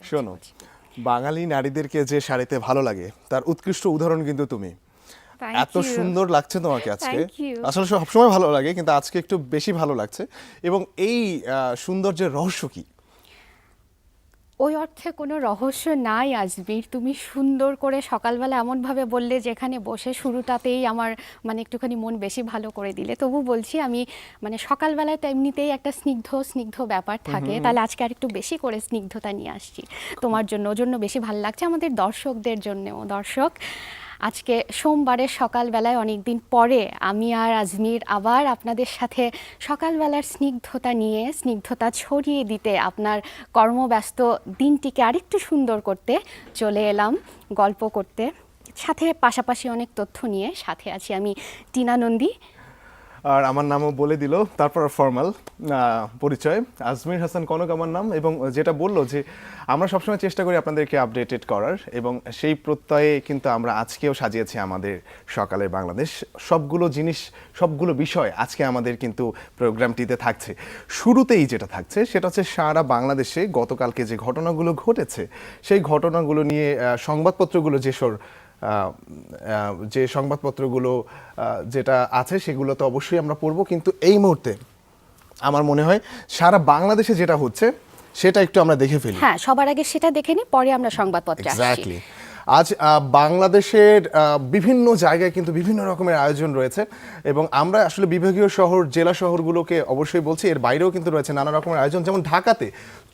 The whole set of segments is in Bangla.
শোনো, বাঙালি নারীদেরকে যে শাড়িতে ভালো লাগে তার উৎকৃষ্ট উদাহরণ কিন্তু তুমি। এত সুন্দর লাগছে তোমাকে আজকে। আসলে সবসময় ভালো লাগে, কিন্তু আজকে একটু বেশি ভালো লাগছে। এবং এই সৌন্দর্যের রহস্য কি? ওই অর্থে কোনো রহস্য নাই আজমির। তুমি সুন্দর করে সকালবেলা এমনভাবে বললে যেখানে বসে শুরুটাতেই আমার মানে একটুখানি মন বেশি ভালো করে দিলে। তবু বলছি আমি মানে সকালবেলায় তো এমনিতেই একটা স্নিগ্ধ স্নিগ্ধ ব্যাপার থাকে, তাহলে আজকে আর একটু বেশি করে স্নিগ্ধতা নিয়ে আসছি তোমার জন্য। ওর জন্য বেশি ভালো লাগছে, আমাদের দর্শকদের জন্যও। দর্শক, আজকে সোমবারের সকালবেলায় অনেক দিন পরে আমি আর আজমির আবার আপনাদের সাথে সকালবেলার স্নিগ্ধতা নিয়ে স্নিগ্ধতা ছড়িয়ে দিতে, আপনার কর্মব্যস্ত দিনটিকে আরেকটু সুন্দর করতে চলে এলাম, গল্প করতে, সাথে পাশাপাশি অনেক তথ্য নিয়ে। সাথে আছি আমি টিনা নন্দী। আর আমার নামও বলে দিল, তারপর ফর্মাল পরিচয় আজমির হাসান কনক আমার নাম। এবং যেটা বললো যে আমরা সবসময় চেষ্টা করি আপনাদেরকে আপডেটেড করার, এবং সেই প্রত্যয়ে কিন্তু আমরা আজকেও সাজিয়েছি আমাদের সকালের বাংলাদেশ। সবগুলো জিনিস, সবগুলো বিষয় আজকে আমাদের কিন্তু প্রোগ্রামটিতে থাকছে। শুরুতেই যেটা থাকছে সেটা হচ্ছে সারা বাংলাদেশে গতকালকে যে ঘটনাগুলো ঘটেছে সেই ঘটনাগুলো নিয়ে সংবাদপত্রগুলো যে সংবাদপত্রগুলো যেটা আছে সেগুলো তো অবশ্যই আমরা পড়বো, কিন্তু এই মুহূর্তে আমার মনে হয় সারা বাংলাদেশে যেটা হচ্ছে সেটা একটু আমরা দেখে ফেলি। হ্যাঁ, সবার আগে সেটা দেখে নিই, পরে আমরা সংবাদপত্রে আসছি। এক্স্যাক্টলি। আজ বাংলাদেশের বিভিন্ন জায়গায় কিন্তু বিভিন্ন রকমের আয়োজন রয়েছে, এবং আমরা আসলে বিভাগীয় শহর, জেলা শহরগুলোকে অবশ্যই বলছি, এর বাইরেও কিন্তু রয়েছে নানা রকমের আয়োজন। যেমন ঢাকাতে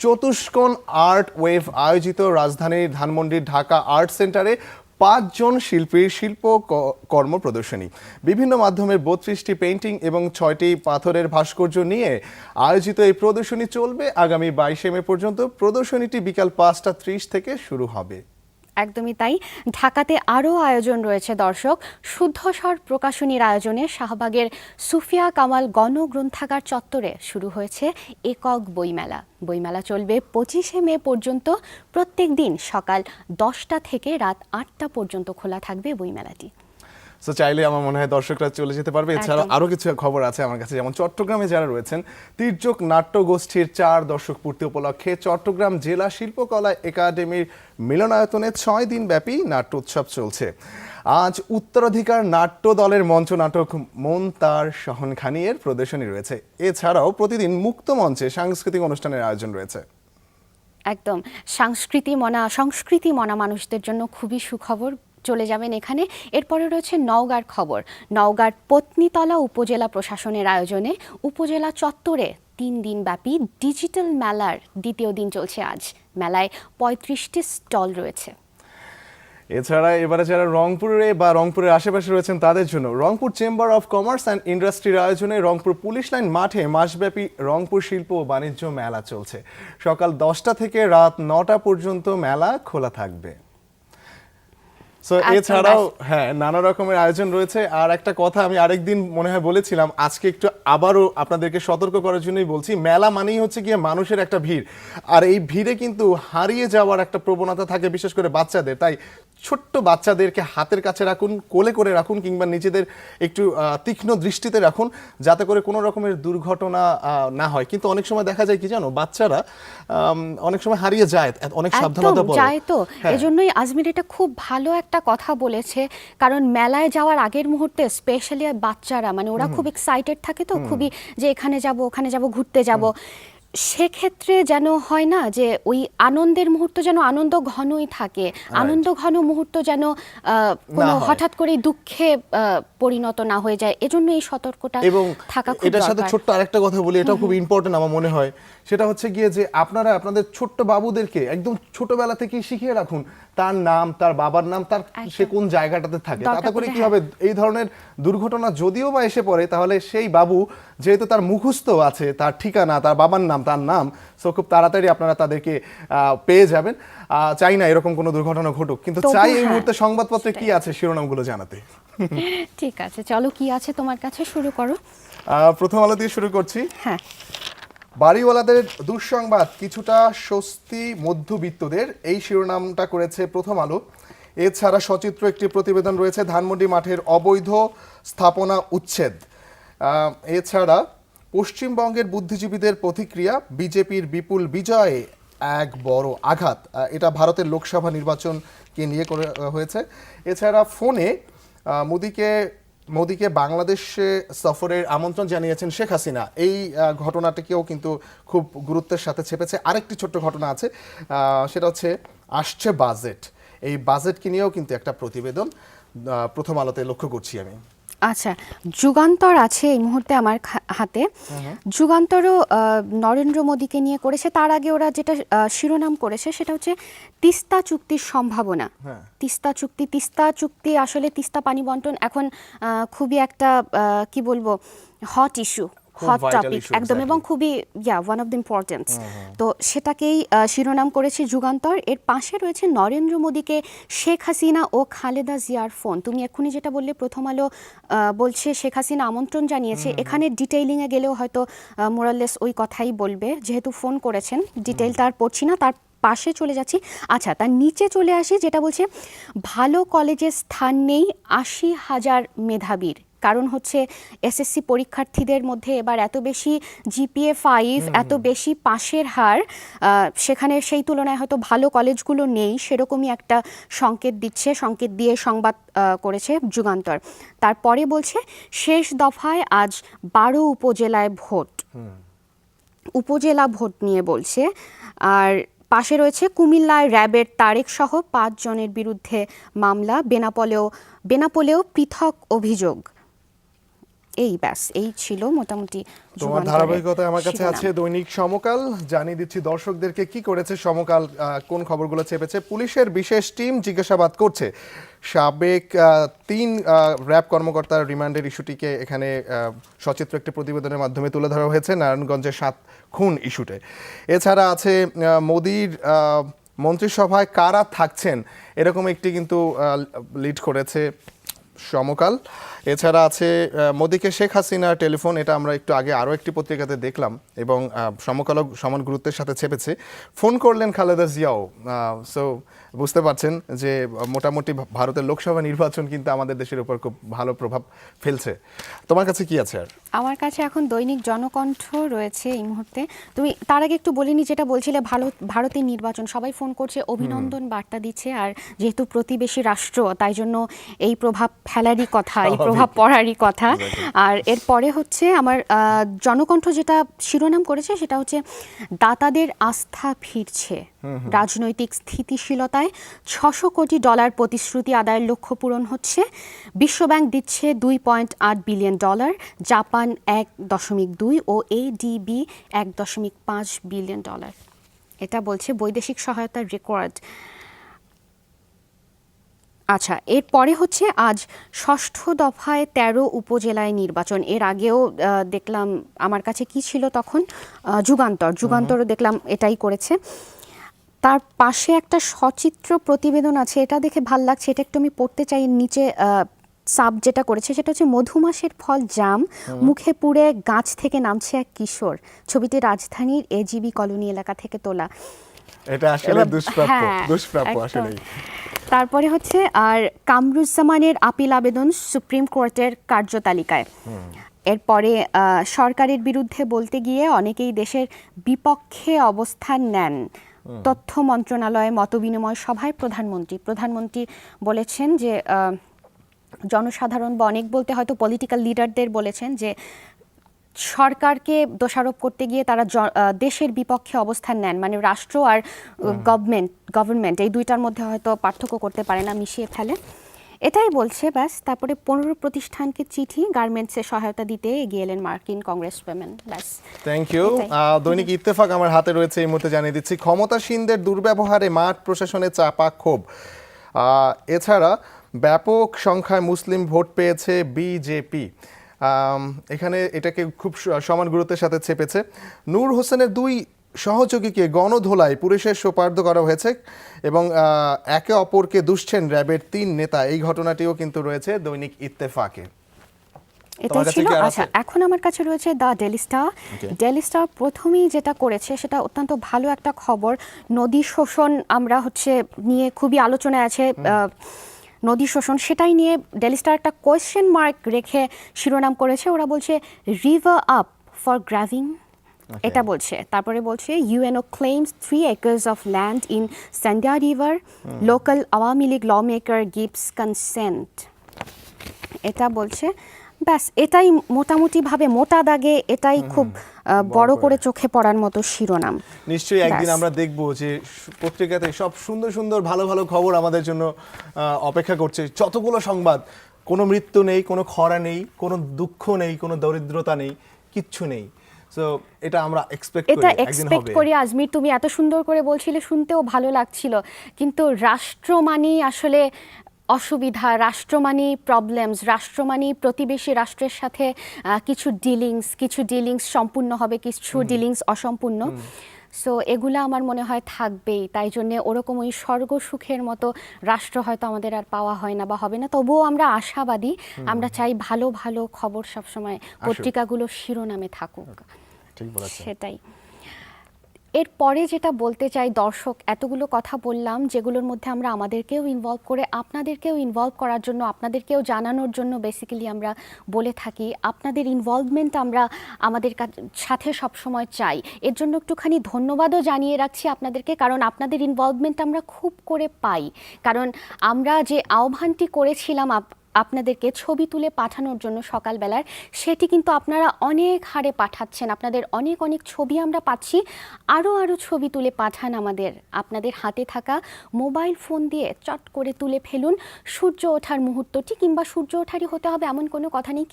চতুষ্কোণ আর্ট ওয়েভ আয়োজিত রাজধানীর ধানমন্ডির ঢাকা আর্ট সেন্টারে 5 জন শিল্পীর শিল্পকর্ম প্রদর্শনী, বিভিন্ন মাধ্যমের 32টি পেইন্টিং এবং 6টি পাথরের ভাস্কর্য নিয়ে আয়োজিত এই প্রদর্শনী চলবে আগামী 22শে মে পর্যন্ত। প্রদর্শনীটি বিকাল 5টা 30 থেকে শুরু হবে। একদমই তাই। ঢাকাতে আরও আয়োজন রয়েছে দর্শক। শুদ্ধস্বর প্রকাশনীর আয়োজনে শাহবাগের সুফিয়া কামাল গণগ্রন্থাগার চত্বরে শুরু হয়েছে একক বইমেলা। বইমেলা চলবে 25শে মে পর্যন্ত। প্রত্যেক দিন সকাল 10টা থেকে রাত 8টা পর্যন্ত খোলা থাকবে বইমেলাটি। সো চাইলে আমার মনে হয় দর্শকরা চলে যেতে পারবে। এছাড়াও আরও কিছু খবর আছে আমার কাছে, যেমন চট্টগ্রামে যারা রয়েছেন, তির্যক নাট্য গোষ্ঠীর 4 দশক পূর্তি উপলক্ষে চট্টগ্রাম জেলা শিল্পকলা একাডেমির মিলনায়তনে 6 দিন ব্যাপী নাট্য উৎসব চলছে। আজ উত্তরাধিকার নাট্য দলের মঞ্চ নাটক মন তার সহনখানি এর প্রদর্শনী রয়েছে। এছাড়াও প্রতিদিন মুক্ত মঞ্চে সাংস্কৃতিক অনুষ্ঠানের আয়োজন রয়েছে। একদম, সংস্কৃতি মনা মানুষদের জন্য খুবই সুখবর। চলে যাবেন এখানে। এরপরে রয়েছে নওগাঁর খবর। নওগাঁর পত্নীতলা উপজেলা প্রশাসনের আয়োজনে উপজেলা চত্বরে 3 দিন ব্যাপী ডিজিটাল মেলার দ্বিতীয় দিন চলছে আজ। মেলায় 35টি স্টল রয়েছে। এছাড়া এবারে যারা রংপুরে বা রংপুরের আশেপাশে রয়েছেন তাদের জন্য Rangpur chamber of commerce and ইন্ডাস্ট্রির আয়োজনে রংপুর পুলিশ লাইন মাঠে মাসব্যাপী রংপুর শিল্প ও বাণিজ্য মেলা চলছে। সকাল 10টা থেকে রাত 9টা পর্যন্ত মেলা খোলা থাকবে। সো এছাড়াও নানা রকমের আয়োজন রয়েছে। আর একটা কথা আমি আরেকদিন মনে হয় বলেছিলাম, আজকে একটু আবারও আপনাদেরকে সতর্ক করার জন্যই বলছি, মেলা মানেই হচ্ছে গিয়ে মানুষের একটা ভিড়, আর এই ভিড়ে কিন্তু হারিয়ে যাওয়ার একটা প্রবণতা থাকে, বিশেষ করে বাচ্চাদের। তাই ছোট্ট বাচ্চাদেরকে হাতের কাছে রাখুন, কোলে করে রাখুন, কিংবা নিজেদের একটু তীক্ষ্ণ দৃষ্টিতে রাখুন, যাতে করে কোনো রকমের দুর্ঘটনা না হয়। কিন্তু অনেক সময় দেখা যায় কি জানো, বাচ্চারা অনেক সময় হারিয়ে যায়, অনেক সাবধানতা যায়। তো এজন্যই আজমির এটা খুব ভালো একটা কথা বলেছে, কারণ মেলায় যাওয়ার আগের মুহূর্তে স্পেশালি বাচ্চারা মানে ওরা খুব এক্সাইটেড থাকে, তো খুবই যে এখানে যাব ওখানে যাব ঘুরতে যাব। সেক্ষেত্রে যেন হয় না যে ওই আনন্দের মুহূর্ত যেন আনন্দ ঘনই থাকে, আনন্দ ঘন মুহূর্ত যেন কোনো হঠাৎ করে দুঃখে পরিণত না হয়ে যায়। এজন্য এই সতর্কতা থাকা খুব দরকার। এটার সাথে ছোট্ট আরেকটা কথা বলি, এটাও খুব ইম্পর্টেন্ট আমার মনে হয়। সেটা হচ্ছে গিয়ে যে আপনারা আপনাদের ছোট্ট বাবুদেরকে একদম ছোটবেলা থেকেই শিখিয়ে রাখুন তার নাম, তার বাবার নাম, তার সে কোন জায়গাটাতে থাকে। তাতে করে কি হবে, এই ধরনের দুর্ঘটনা যদিও বা এসে পড়ে, তাহলে সেই বাবু যেহেতু তার মুখস্থ আছে তার ঠিকানা, তার বাবার নাম, তার নাম, সো খুব তাড়াতাড়ি আপনারা তাদেরকে পেয়ে যাবেন। চাই না এরকম কোনো দুর্ঘটনা ঘটুক, কিন্তু চাই এই মুহূর্তে সংবাদপত্রে কি আছে শিরোনামগুলো জানাতে। ঠিক আছে, চলো কি আছে তোমার কাছে, শুরু করো। প্রথম আলো দিয়ে শুরু করছি। হ্যাঁ, বাড়িওয়ালাদের দুঃসংবাদ, কিছুটা স্বস্তি মধ্যবিত্তদের, এই শিরোনামটা করেছে প্রথম আলো। এছাড়া সচিত্র একটি প্রতিবেদন রয়েছে, ধানমন্ডি মাঠের অবৈধ স্থাপনা উচ্ছেদ। এছাড়া পশ্চিমবঙ্গের বুদ্ধিজীবীদের প্রতিক্রিয়া, বিজেপির বিপুল বিজয়ে এক বড় আঘাত। এটা ভারতের লোকসভা নির্বাচনকে নিয়ে করে হয়েছে। এছাড়া ফোনে মোদিকে বাংলাদেশে সফরের আমন্ত্রণ জানিয়েছেন শেখ হাসিনা। এই ঘটনাটিকেও কিন্তু খুব গুরুত্বের সাথে চেপেছে। আরেকটি ছোট্ট ঘটনা আছে, সেটা হচ্ছে আসছে বাজেট। এই বাজেটকে নিয়েও কিন্তু একটা প্রতিবেদন প্রথম আলোতে লক্ষ্য করছি আমি। আচ্ছা, যুগান্তর আছে এই মুহূর্তে আমার হাতে। যুগান্তরও নরেন্দ্র মোদীকে নিয়ে করেছে। তার আগে ওরা যেটা শিরোনাম করেছে সেটা হচ্ছে তিস্তা চুক্তির সম্ভাবনা। তিস্তা চুক্তি আসলে তিস্তা পানি বন্টন এখন খুবই একটা কি বলবো হট ইস্যু, হট টপিক একদম, এবং খুবই ওয়ান অফ দ্য ইম্পর্টেন্স। তো সেটাকেই শিরোনাম করেছে যুগান্তর। এর পাশে রয়েছে নরেন্দ্র মোদীকে শেখ হাসিনা ও খালেদা জিয়ার ফোন। তুমি এক্ষুনি যেটা বললে প্রথম আলো বলছে শেখ হাসিনা আমন্ত্রণ জানিয়েছে, এখানে ডিটেইলিংয়ে গেলেও হয়তো মোরাললেস ওই কথাই বলবে, যেহেতু ফোন করেছেন। ডিটেইলটা আর পড়ছি না, তার পাশে চলে যাচ্ছি। আচ্ছা, তার নিচে চলে আসি, যেটা বলছে ভালো কলেজে স্থান নেই 80,000 মেধাবীর। কারণ হচ্ছে এসএসসি পরীক্ষার্থীদের মধ্যে এবার এত বেশি জিপিএ 5, এত বেশি পাশের হার, সেখানে সেই তুলনায় হয়তো ভালো কলেজগুলো নেই, সেরকমই একটা সংকেত দিয়ে সংবাদ করেছে যুগান্তর। তারপরে বলছে শেষ দফায় আজ 12 উপজেলায় ভোট, উপজেলা ভোট নিয়ে বলছে। আর পাশে রয়েছে কুমিল্লায় র্যাবের তারেক সহ 5 জনের বিরুদ্ধে মামলা, বেনাপোলেও পৃথক অভিযোগ। এই ছিল মোটামুটি তোমার ধারাবাহিকতা। আমার কাছে আছে দৈনিক সমকাল। জানিয়ে দিচ্ছি দর্শকদেরকে কি করেছে সমকাল, কোন খবরগুলো চেপেছে। পুলিশের বিশেষ টিম জিজ্ঞাসাবাদ করছে সাবেক 3 র্যাব কর্মকর্তার রিমান্ডের ইস্যুটিকে এখানে সচিত্র একটি প্রতিবেদনের মাধ্যমে তুলে ধরা হয়েছে নারায়ণগঞ্জের 7 খুন ইস্যুতে। এছাড়া আছে মোদির মন্ত্রিসভায় কারা থাকছেন, এরকম একটি কিন্তু লিড করেছে সমকাল। এছাড়া আছে মোদিকে শেখ হাসিনার টেলিফোন, এটা আমরা একটু আগে আরও একটি পত্রিকাতে দেখলাম এবং সমকালও সমান গুরুত্বের সাথে চেপেছে। ফোন করলেন খালেদা জিয়াও। সো বুঝতে পারছেন যে মোটামুটি ভারতের লোকসভা নির্বাচন কিন্তু আমাদের দেশের উপর খুব ভালো প্রভাব ফেলছে। তোমার কাছে কি আছে? আর আমার কাছে এখন দৈনিক জনকণ্ঠ রয়েছে এই মুহূর্তে। তুমি তার আগে একটু বলিনি, যেটা বলছিলে ভারতের নির্বাচন, সবাই ফোন করছে, অভিনন্দন বার্তা দিচ্ছে। আর যেহেতু প্রতিবেশী রাষ্ট্র, তাই জন্য এই প্রভাব ফেলারই কথা, এই প্রভাব পড়ারই কথা। আর এরপরে হচ্ছে আমার জনকণ্ঠ যেটা শিরোনাম করেছে সেটা হচ্ছে দাতাদের আস্থা ফিরছে, রাজনৈতিক স্থিতিশীলতায় $600 কোটি প্রতিশ্রুতি আদায়ের লক্ষ্য পূরণ হচ্ছে। বিশ্বব্যাংক দিচ্ছে $2.8 বিলিয়ন, জাপান 1.2 ও এডিবি $1.5 বিলিয়ন। এটা বলছে বৈদেশিক সহায়তার রেকর্ড। আচ্ছা, এরপরে হচ্ছে আজ 6ষ্ঠ দফায় 13 উপজেলায় নির্বাচন। এর আগেও দেখলাম, আমার কাছে কি ছিল তখন, যুগান্তরও দেখলাম এটাই করেছে। তার পাশে একটা সচিত্র প্রতিবেদন আছে, এটা দেখে ভাল লাগছে, এটা একটু আমি পড়তে চাই। নিচে সাব যেটা করেছে সেটা হচ্ছে মধুমাসের ফল জাম, মুখে পুড়ে গাছ থেকে নামছে এক কিশোর। ছবিটি রাজধানীর এজিবি কলোনি এলাকা থেকে তোলা। এটা আসলে দুষ্প্রাপ্য আসলে। তারপরে হচ্ছে আর কামরুজ্জামানের আপিল আবেদন সুপ্রিম কোর্টের কার্যতালিকায়। এরপরে সরকারের বিরুদ্ধে বলতে গিয়ে অনেকেই দেশের বিপক্ষে অবস্থান নেন। তথ্য মন্ত্রণালয়ে মতবিনিময় সভায় প্রধানমন্ত্রী বলেছেন যে জনসাধারণ বা অনেক বলতে হয়তো পলিটিক্যাল লিডারদের বলেছেন যে সরকারকে দোষারোপ করতে গিয়ে তারা দেশের বিপক্ষে অবস্থান নেন, মানে রাষ্ট্র আর গভর্নমেন্ট এই দুইটার মধ্যে হয়তো পার্থক্য করতে পারে না, মিশিয়ে ফেলে, এটাই বলছে ব্যাস। তারপরে 15 প্রতিষ্ঠানকে চিঠি, গার্মেন্টসে সহায়তা দিতে এগিয়ে এলেন মার্কিন কংগ্রেসম্যান। ব্যাস, থ্যাংক ইউ। দৈনিক ইত্তেফাক আমার হাতে রয়েছে, এই মুহূর্তে জানিয়ে দিচ্ছি ক্ষমতাসীনদের দুর্ব্যবহারে মাঠ প্রশাসনে চাপা ক্ষোভ। এছাড়া ব্যাপক সংখ্যায় মুসলিম ভোট পেয়েছে বিজেপি। এখানে এটাকে খুব সমান গুরুত্বের সাথে চেপেছে। নূর হোসেনের 2 সহযোগীকে গণধোলায় পুলিশের সোপর্দ করা হয়েছে এবং একে অপরকে দুষছেন র্যাবের 3 নেতা। এই ঘটনাটিও কিন্তু রয়েছে দৈনিক ইত্তেফাকে। এটাই ছিল। আচ্ছা, এখন আমার কাছে রয়েছে the daily star. Daily star প্রথমেই যেটা করেছে সেটা অত্যন্ত ভালো একটা খবর। নদী শোষণ আমরা নিয়ে খুবই আলোচনায় আছে, নদী শোষণ, সেটাই নিয়ে ডেইলি স্টার একটা কোয়েশ্চেন মার্ক রেখে শিরোনাম করেছে। ওরা বলছে রিভার আপ ফর গ্র্যাভিং এটা বলছে। তারপরে বলছে UNO claims 3 acres of land in Sandhya River, local Awami League lawmaker gives consent। এটা বলছে, ব্যাস এটাই মোটামুটি ভাবে মোটা দাগে এটাই খুব বড় করে চোখে পড়ার মতো শিরোনাম। নিশ্চয়ই একদিন ব্যাস। আমরা দেখব যে পত্রিকাতে সব সুন্দর সুন্দর ভালো ভালো খবর আমাদের জন্য অপেক্ষা করছে। যতগুলো সংবাদ, কোনো মৃত্যু নেই, কোনো খরা নেই, কোনো দুঃখ নেই, কোনো দরিদ্রতা নেই, কিচ্ছু নেই। সো এটা আমরা এক্সপেক্ট এটা করি একদিন এক্সপেক্ট হবে। করি। আজমির, তুমি এত সুন্দর করে বলছিলে, শুনতেও ভালো লাগছিল, কিন্তু রাষ্ট্র মানেই আসলে অসুবিধা, রাষ্ট্র মানেই প্রবলেমস, রাষ্ট্র মানেই প্রতিবেশী রাষ্ট্রের সাথে কিছু ডিলিংস সম্পূর্ণ হবে, কিছু ডিলিংস অসম্পূর্ণ। সো এগুলো আমার মনে হয় থাকবেই। তাই জন্য ওরকম ওই স্বর্গ সুখের মতো রাষ্ট্র হয়তো আমাদের আর পাওয়া হয় না বা হবে না, তবুও আমরা আশাবাদী। আমরা চাই ভালো ভালো খবর সবসময় পত্রিকাগুলো শিরোনামে থাকুক। ঠিক বলেছেন। সেটাই। এরপরে যেটা বলতে চাই, দর্শক এতগুলো কথা বললাম যেগুলোর মধ্যে আমরা আমাদেরকেও ইনভলভ করে আপনাদেরকেও ইনভলভ করার জন্য, আপনাদেরকেও জানানোর জন্য বেসিক্যালি আমরা বলে থাকি। আপনাদের ইনভলভমেন্ট আমরা আমাদের সাথে সবসময় চাই। এর জন্য একটুখানি ধন্যবাদও জানিয়ে রাখছি আপনাদেরকে, কারণ আপনাদের ইনভলভমেন্ট আমরা খুব করে পাই। কারণ আমরা যে আহ্বানটি করেছিলাম আপনাদেরকে ছবি তুলে পাঠানোর জন্য সকালবেলার, সেটি কিন্তু আপনারা অনেক হারে পাঠাচ্ছেন। আপনাদের অনেক অনেক ছবি আমরা পাচ্ছি। আরও ছবি তুলে পাঠান আমাদের। আপনাদের হাতে থাকা মোবাইল ফোন দিয়ে চট করে তুলে ফেলুন সূর্য ওঠার মুহূর্তটি, কিংবা সূর্য ওঠারই হতে হবে এমন কোনো কথা নেই,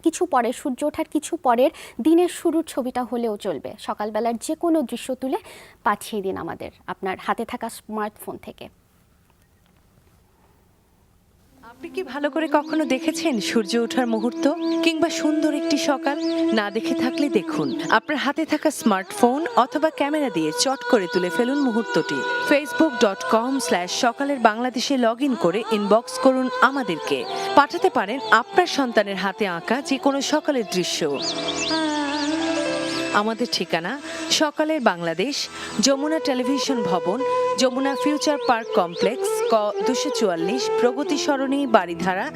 কিছু পরে, সূর্য ওঠার কিছু পরের দিনের শুরুর ছবিটা হলেও চলবে। সকালবেলার যে কোনো দৃশ্য তুলে পাঠিয়ে দিন আমাদের আপনার হাতে থাকা স্মার্টফোন থেকে। আপনি কি ভালো করে কখনো দেখেছেন সূর্য ওঠার মুহূর্ত কিংবা সুন্দর একটি সকাল? না দেখে থাকলে দেখুন, আপনার হাতে থাকা স্মার্টফোন অথবা ক্যামেরা দিয়ে চট করে তুলে ফেলুন মুহূর্তটি। facebook.com/সকালের বাংলাদেশে লগ ইন করে ইনবক্স করুন আমাদেরকে। পাঠাতে পারেন আপনার সন্তানের হাতে আঁকা যে কোনো সকালের দৃশ্য। আমাদের ঠিকানা সকালের বাংলাদেশ, যমুনা টেলিভিশন ভবন, যমুনা ফিউচার পার্ক কমপ্লেক্স, ক 244, প্রগতি সরণি, বাড়িধারা,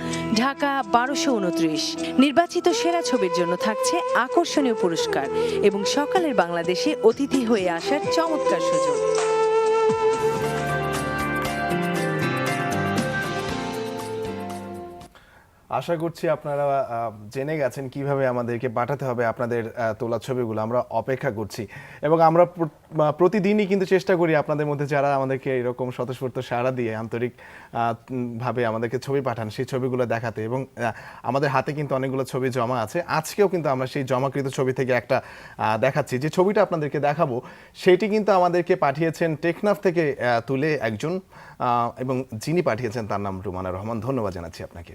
ঢাকা 1229। নির্বাচিত সেরা ছবির জন্য থাকছে আকর্ষণীয় পুরস্কার এবং সকালের বাংলাদেশে অতিথি হয়ে আসার চমৎকার সুযোগ। আশা করছি আপনারা জেনে গেছেন কিভাবে আমাদেরকে পাঠাতে হবে আপনাদের তোলা ছবিগুলো। আমরা অপেক্ষা করছি এবং আমরা প্রতিদিনই কিন্তু চেষ্টা করি আপনাদের মধ্যে যারা আমাদেরকে এরকম স্বতঃস্ফূর্ত সাড়া দিয়ে আন্তরিক ভাবে আমাদেরকে ছবি পাঠান সেই ছবিগুলো দেখাতে। এবং আমাদের হাতে কিন্তু অনেকগুলো ছবি জমা আছে। আজকেও কিন্তু আমরা সেই জমাকৃত ছবি থেকে একটা দেখাচ্ছি। যে ছবিটা আপনাদেরকে দেখাবো সেটি কিন্তু আমাদেরকে পাঠিয়েছেন টেকনাফ থেকে তুলে একজন, এবং যিনি পাঠিয়েছেন তার নাম রুমানা রহমান। ধন্যবাদ জানাচ্ছি আপনাকে।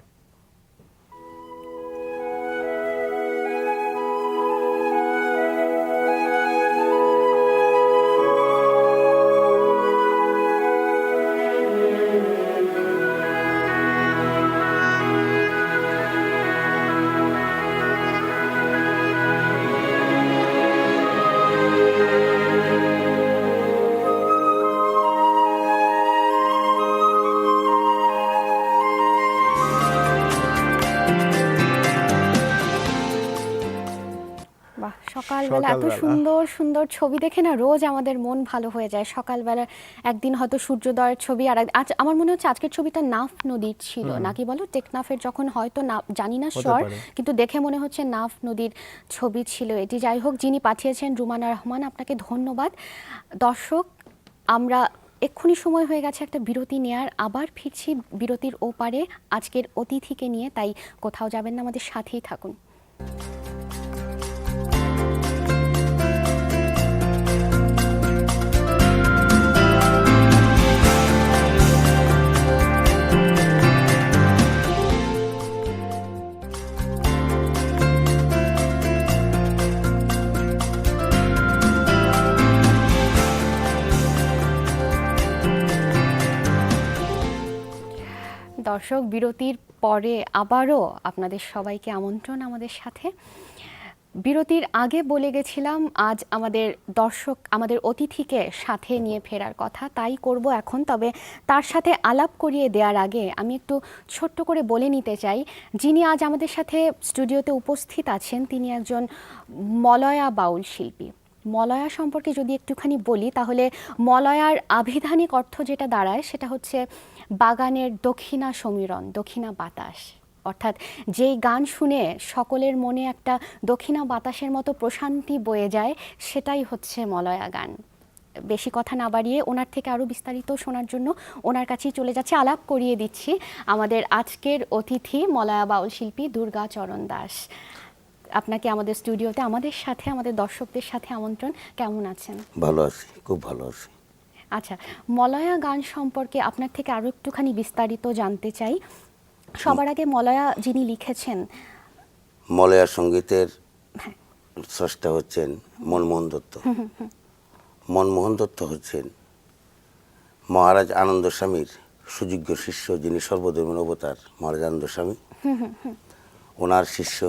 সকালবেলা এত সুন্দর সুন্দর ছবি দেখে না রোজ আমাদের মন ভালো হয়ে যায়। সকালবেলা একদিন হয়তো সূর্যোদয়ের ছবি, আর আজ আমার মনে হচ্ছে আজকের ছবিটা নাফ নদীর ছিল নাকি বলো, টেকনাফের যখন হয়তো জানি না শর, কিন্তু দেখে মনে হচ্ছে নাফ নদীর ছবি ছিল এটি। যাই হোক, যিনি পাঠিয়েছেন রুমানা রহমান, আপনাকে ধন্যবাদ। দর্শক, আমরা এক্ষুনি সময় হয়ে গেছে একটা বিরতি নেয়ার। আবার ফিরছি বিরতির ওপারে আজকের অতিথিকে নিয়ে, তাই কোথাও যাবেন না, আমাদের সাথেই থাকুন। দর্শক, বিরতির পরে আবারও আপনাদের সবাইকে আমন্ত্রণ আমাদের সাথে। বিরতির আগে বলে গেছিলাম আজ আমাদের অতিথিকে সাথে নিয়ে ফেরার কথা, তাই করব এখন। তবে তার সাথে আলাপ করিয়ে দেওয়ার আগে আমি একটু ছোট্ট করে বলে নিতে চাই, যিনি আজ আমাদের সাথে স্টুডিওতে উপস্থিত আছেন তিনি একজন মলয়া বাউল শিল্পী। মলয়া সম্পর্কে যদি একটুখানি বলি তাহলে মলয়ার আভিধানিক অর্থ যেটা দাঁড়ায় সেটা হচ্ছে বাগানের দক্ষিণা সমীরণ, দক্ষিণা বাতাস। অর্থাৎ যেই গান শুনে সকলের মনে একটা দক্ষিণা বাতাসের মতো প্রশান্তি বয়ে যায়, সেটাই হচ্ছে মলয়া গান। বেশি কথা না বাড়িয়ে ওনার থেকে আরও বিস্তারিত শোনার জন্য ওনার কাছেই চলে যাচ্ছে, আলাপ করিয়ে দিচ্ছি আমাদের আজকের অতিথি মলয়া বাউল শিল্পী দুর্গাচরণ দাস। আপনাকে আমাদের স্টুডিওতে আমাদের সাথে, আমাদের দর্শকদের সাথে আমন্ত্রণ। কেমন আছেন? ভালো আছি, খুব ভালো আছি। আচ্ছা, মলয়া গান সম্পর্কে আপনার থেকে আরও একটুখানি বিস্তারিত জানতে চাই। সবার আগে মলয়া যিনি লিখেছেন, মলয়া সঙ্গীতের স্রষ্টা হচ্ছেন মনমোহন দত্ত। মনমোহন দত্ত হচ্ছেন মহারাজ আনন্দ স্বামীর সুযোগ্য শিষ্য, যিনি সর্বধর্মের অবতার মহারাজ আনন্দ স্বামী, ওনার শিষ্য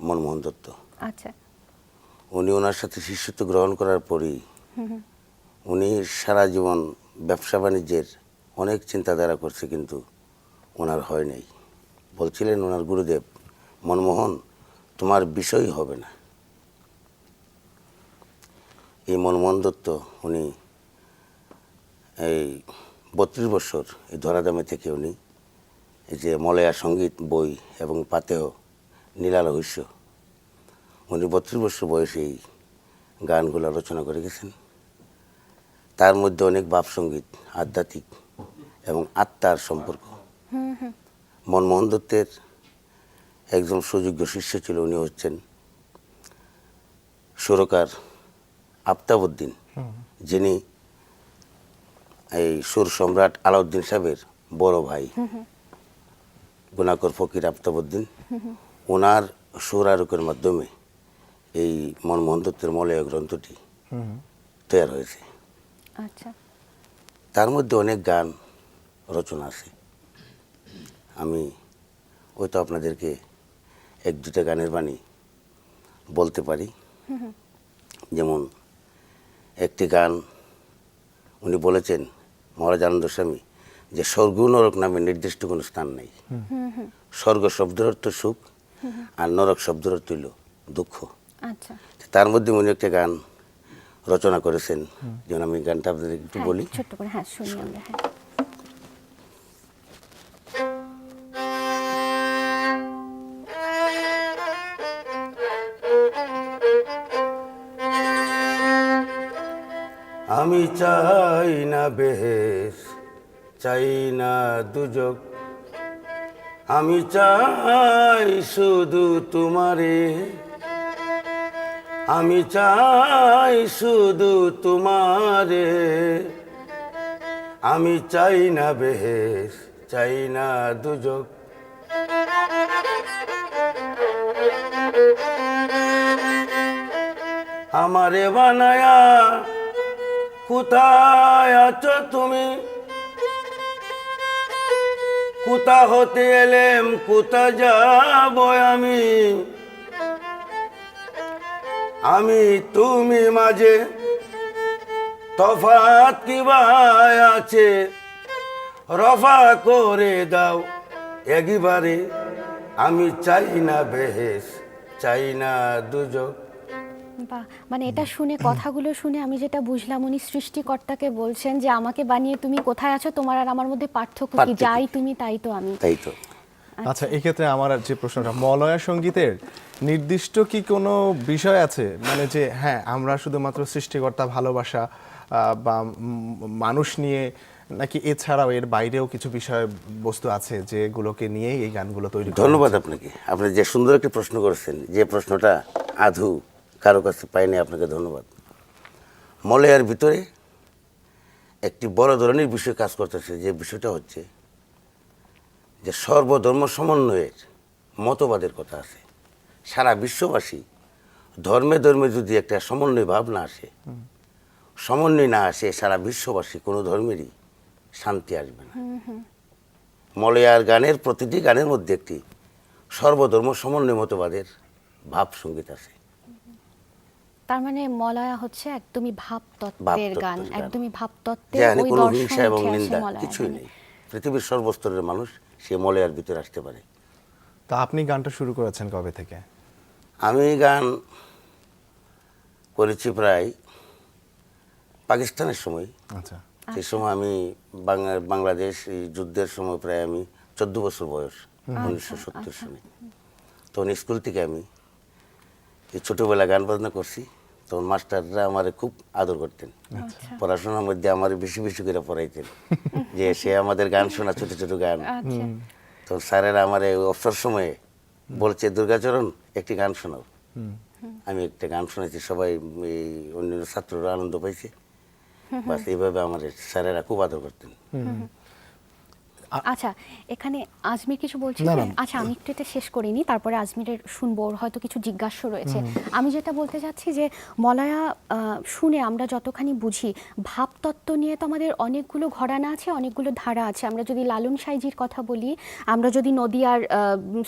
মনমোহন দত্ত। আচ্ছা, উনি ওনার সাথে শিষ্যত্ব গ্রহণ করার পরই উনি সারা জীবন ব্যবসা বাণিজ্যের অনেক চিন্তাধারা করছে, কিন্তু ওনার হয় নাই। বলছিলেন ওনার গুরুদেব, মনমোহন, তোমার বিষয় হবে না। এই মনমোহন দত্ত উনি এই 32 বছর এই ধরাধামে থেকে উনি এই যে মলয়া সঙ্গীত বই এবং পাতেও নীলা রহস্য, উনি 32 বছর বয়সে এই গানগুলো রচনা করে গেছেন। তার মধ্যে অনেক ভাব সঙ্গীত, আধ্যাত্মিক এবং আত্মার সম্পর্ক। মনমোহন দত্তের একজন সুযোগ্য শিষ্য ছিল, উনি হচ্ছেন সুরকার আফতাবউদ্দিন, যিনি এই সুর সম্রাট আলাউদ্দিন সাহেবের বড় ভাই গুণাকর ফকির আফতাবউদ্দিন। ওনার সুর আরোকের মাধ্যমে এই মনমোহন দত্তের মলয়া গ্রন্থটি তৈরি হয়েছে। আচ্ছা, তার মধ্যে অনেক গান রচনা আছে। আমি হয়তো আপনাদেরকে 1-2টা গানের বাণী বলতে পারি। যেমন একটি গান উনি বলেছেন মহারাজ আনন্দ স্বামী, যে স্বর্গ নরক নামে নির্দিষ্ট কোনো স্থান নেই। স্বর্গ শব্দের অর্থ সুখ, আর নরক শব্দের অর্থ হইল দুঃখ। আচ্ছা, তার মধ্যে উনি একটা গান রচনা করেছেন, যেমন আমি গানটা আপনাদের একটু হ্যাঁ, বলি। ছোট্ট করে, হ্যাঁ, শুনি আমরা। হ্যাঁ, আমি চাই না বেহেশ, চাই না দুজক, আমি চাই শুধু তোমারে, আমি চাই শুধু তোমারে, আমি চাই না বেহেশ, চাই না দুজক। আমারে বানায়া কোথায় আছো তুমি, কোথা হতে এলেম কোথা যাব আমি, আমি তুমি মাঝে তফাৎ কি ভাই আছে, রফা করে দাও একবারে, আমি চাই না বেহেশ, চাই না দুজক। বাহ, মানে এটা শুনে, কথাগুলো শুনে আমি যেটা বুঝলাম, উনি সৃষ্টিকর্তাকে বলছেন যে আমাকে বানিয়ে তুমি কোথায় আছো, তোমার আর আমার মধ্যে পার্থক্য কি, পার্থক্য কি? যাই তুমি তাই তো আমি। তাই তো। আচ্ছা, এক্ষেত্রে আমার আর যে প্রশ্নটা, মলয়া সঙ্গীতের নির্দিষ্ট কি কোনো বিষয় আছে, মানে যে হ্যাঁ আমরা শুধুমাত্র সৃষ্টিকর্তা, ভালোবাসা বা মানুষ নিয়ে, নাকি এছাড়াও এর বাইরেও কিছু বিষয় বস্তু আছে যেগুলোকে নিয়েই এই গানগুলো তৈরি করা ধন্যবাদ আপনাকে, আপনি যে সুন্দর একটি প্রশ্ন করেছেন, যে প্রশ্নটা আধু কারো কাছে পাইনি, আপনাকে ধন্যবাদ। মলয়ার ভিতরে একটি বড় ধরনের বিষয় কাজ করতেছে, যে বিষয়টা হচ্ছে যে সর্বধর্ম সমন্বয়ের মতবাদের কথা আছে। সারা বিশ্ববাসী ধর্মে ধর্মে যদি একটা সমন্বয় ভাব না আসে, সমন্বয় না আসে, সারা বিশ্ববাসী কোনো ধর্মেরই শান্তি আসবে না। মলয়ার গানের প্রতিটি গানের মধ্যে একটি সর্বধর্ম সমন্বয় মতবাদের ভাব সঙ্গীত আছে। তার মানে মলয়া হচ্ছে একদমই ভাবতত্ত্বের ভাবতত্ত্বের গান, গান। একদমই ভাবতত্ত্বের যেখানে ওই কোনো দর্শন হিংসা এবং উঠে আসে নিন্দা মলয়া কিছুই গানে। নেই। পৃথিবীর সর্বস্তরের মানুষ সে মলয়ার ভিতরে আসতে পারে। তা আপনি গানটা শুরু করেছেন কবে থেকে? আমি গান করেছি প্রায় পাকিস্তানের সময়। আচ্ছা। সেই সময় আমি বাংলাদেশ এই যুদ্ধের সময় প্রায় আমি 14 বছর বয়স, 1970 সালে। তখন স্কুল থেকে আমি এই ছোটবেলা গান বাজনা করছি। তখন মাস্টাররা আমার খুব আদর করতেন, পড়াশোনার মধ্যে আমার বেশি বেশি করে পড়াইতেন, যে সে আমাদের গান শোনা, ছোট ছোট গান। আচ্ছা। তো স্যারেরা আমার অবসর সময়ে বলছে, দুর্গাচরণ একটি গান শোনাও। আমি একটা গান শুনেছি, সবাই এই অন্যান্য ছাত্ররা আনন্দ পাইছে। বাস এইভাবে আমার স্যারেরা খুব আদর করতেন। আচ্ছা, এখানে আজমির কিছু বলছি। না, না। আচ্ছা, আমি একটু এটা শেষ করিনি, তারপরে আজমিরের শুনবো, ওর হয়তো কিছু জিজ্ঞাসা রয়েছে। আমি যেটা বলতে চাচ্ছি যে মলয়া শুনে আমরা যতখানি বুঝি, ভাবতত্ত্ব নিয়ে তো আমাদের অনেকগুলো ঘরানা আছে, অনেকগুলো ধারা আছে। আমরা যদি লালন সাইজির কথা বলি, আমরা যদি নদিয়ার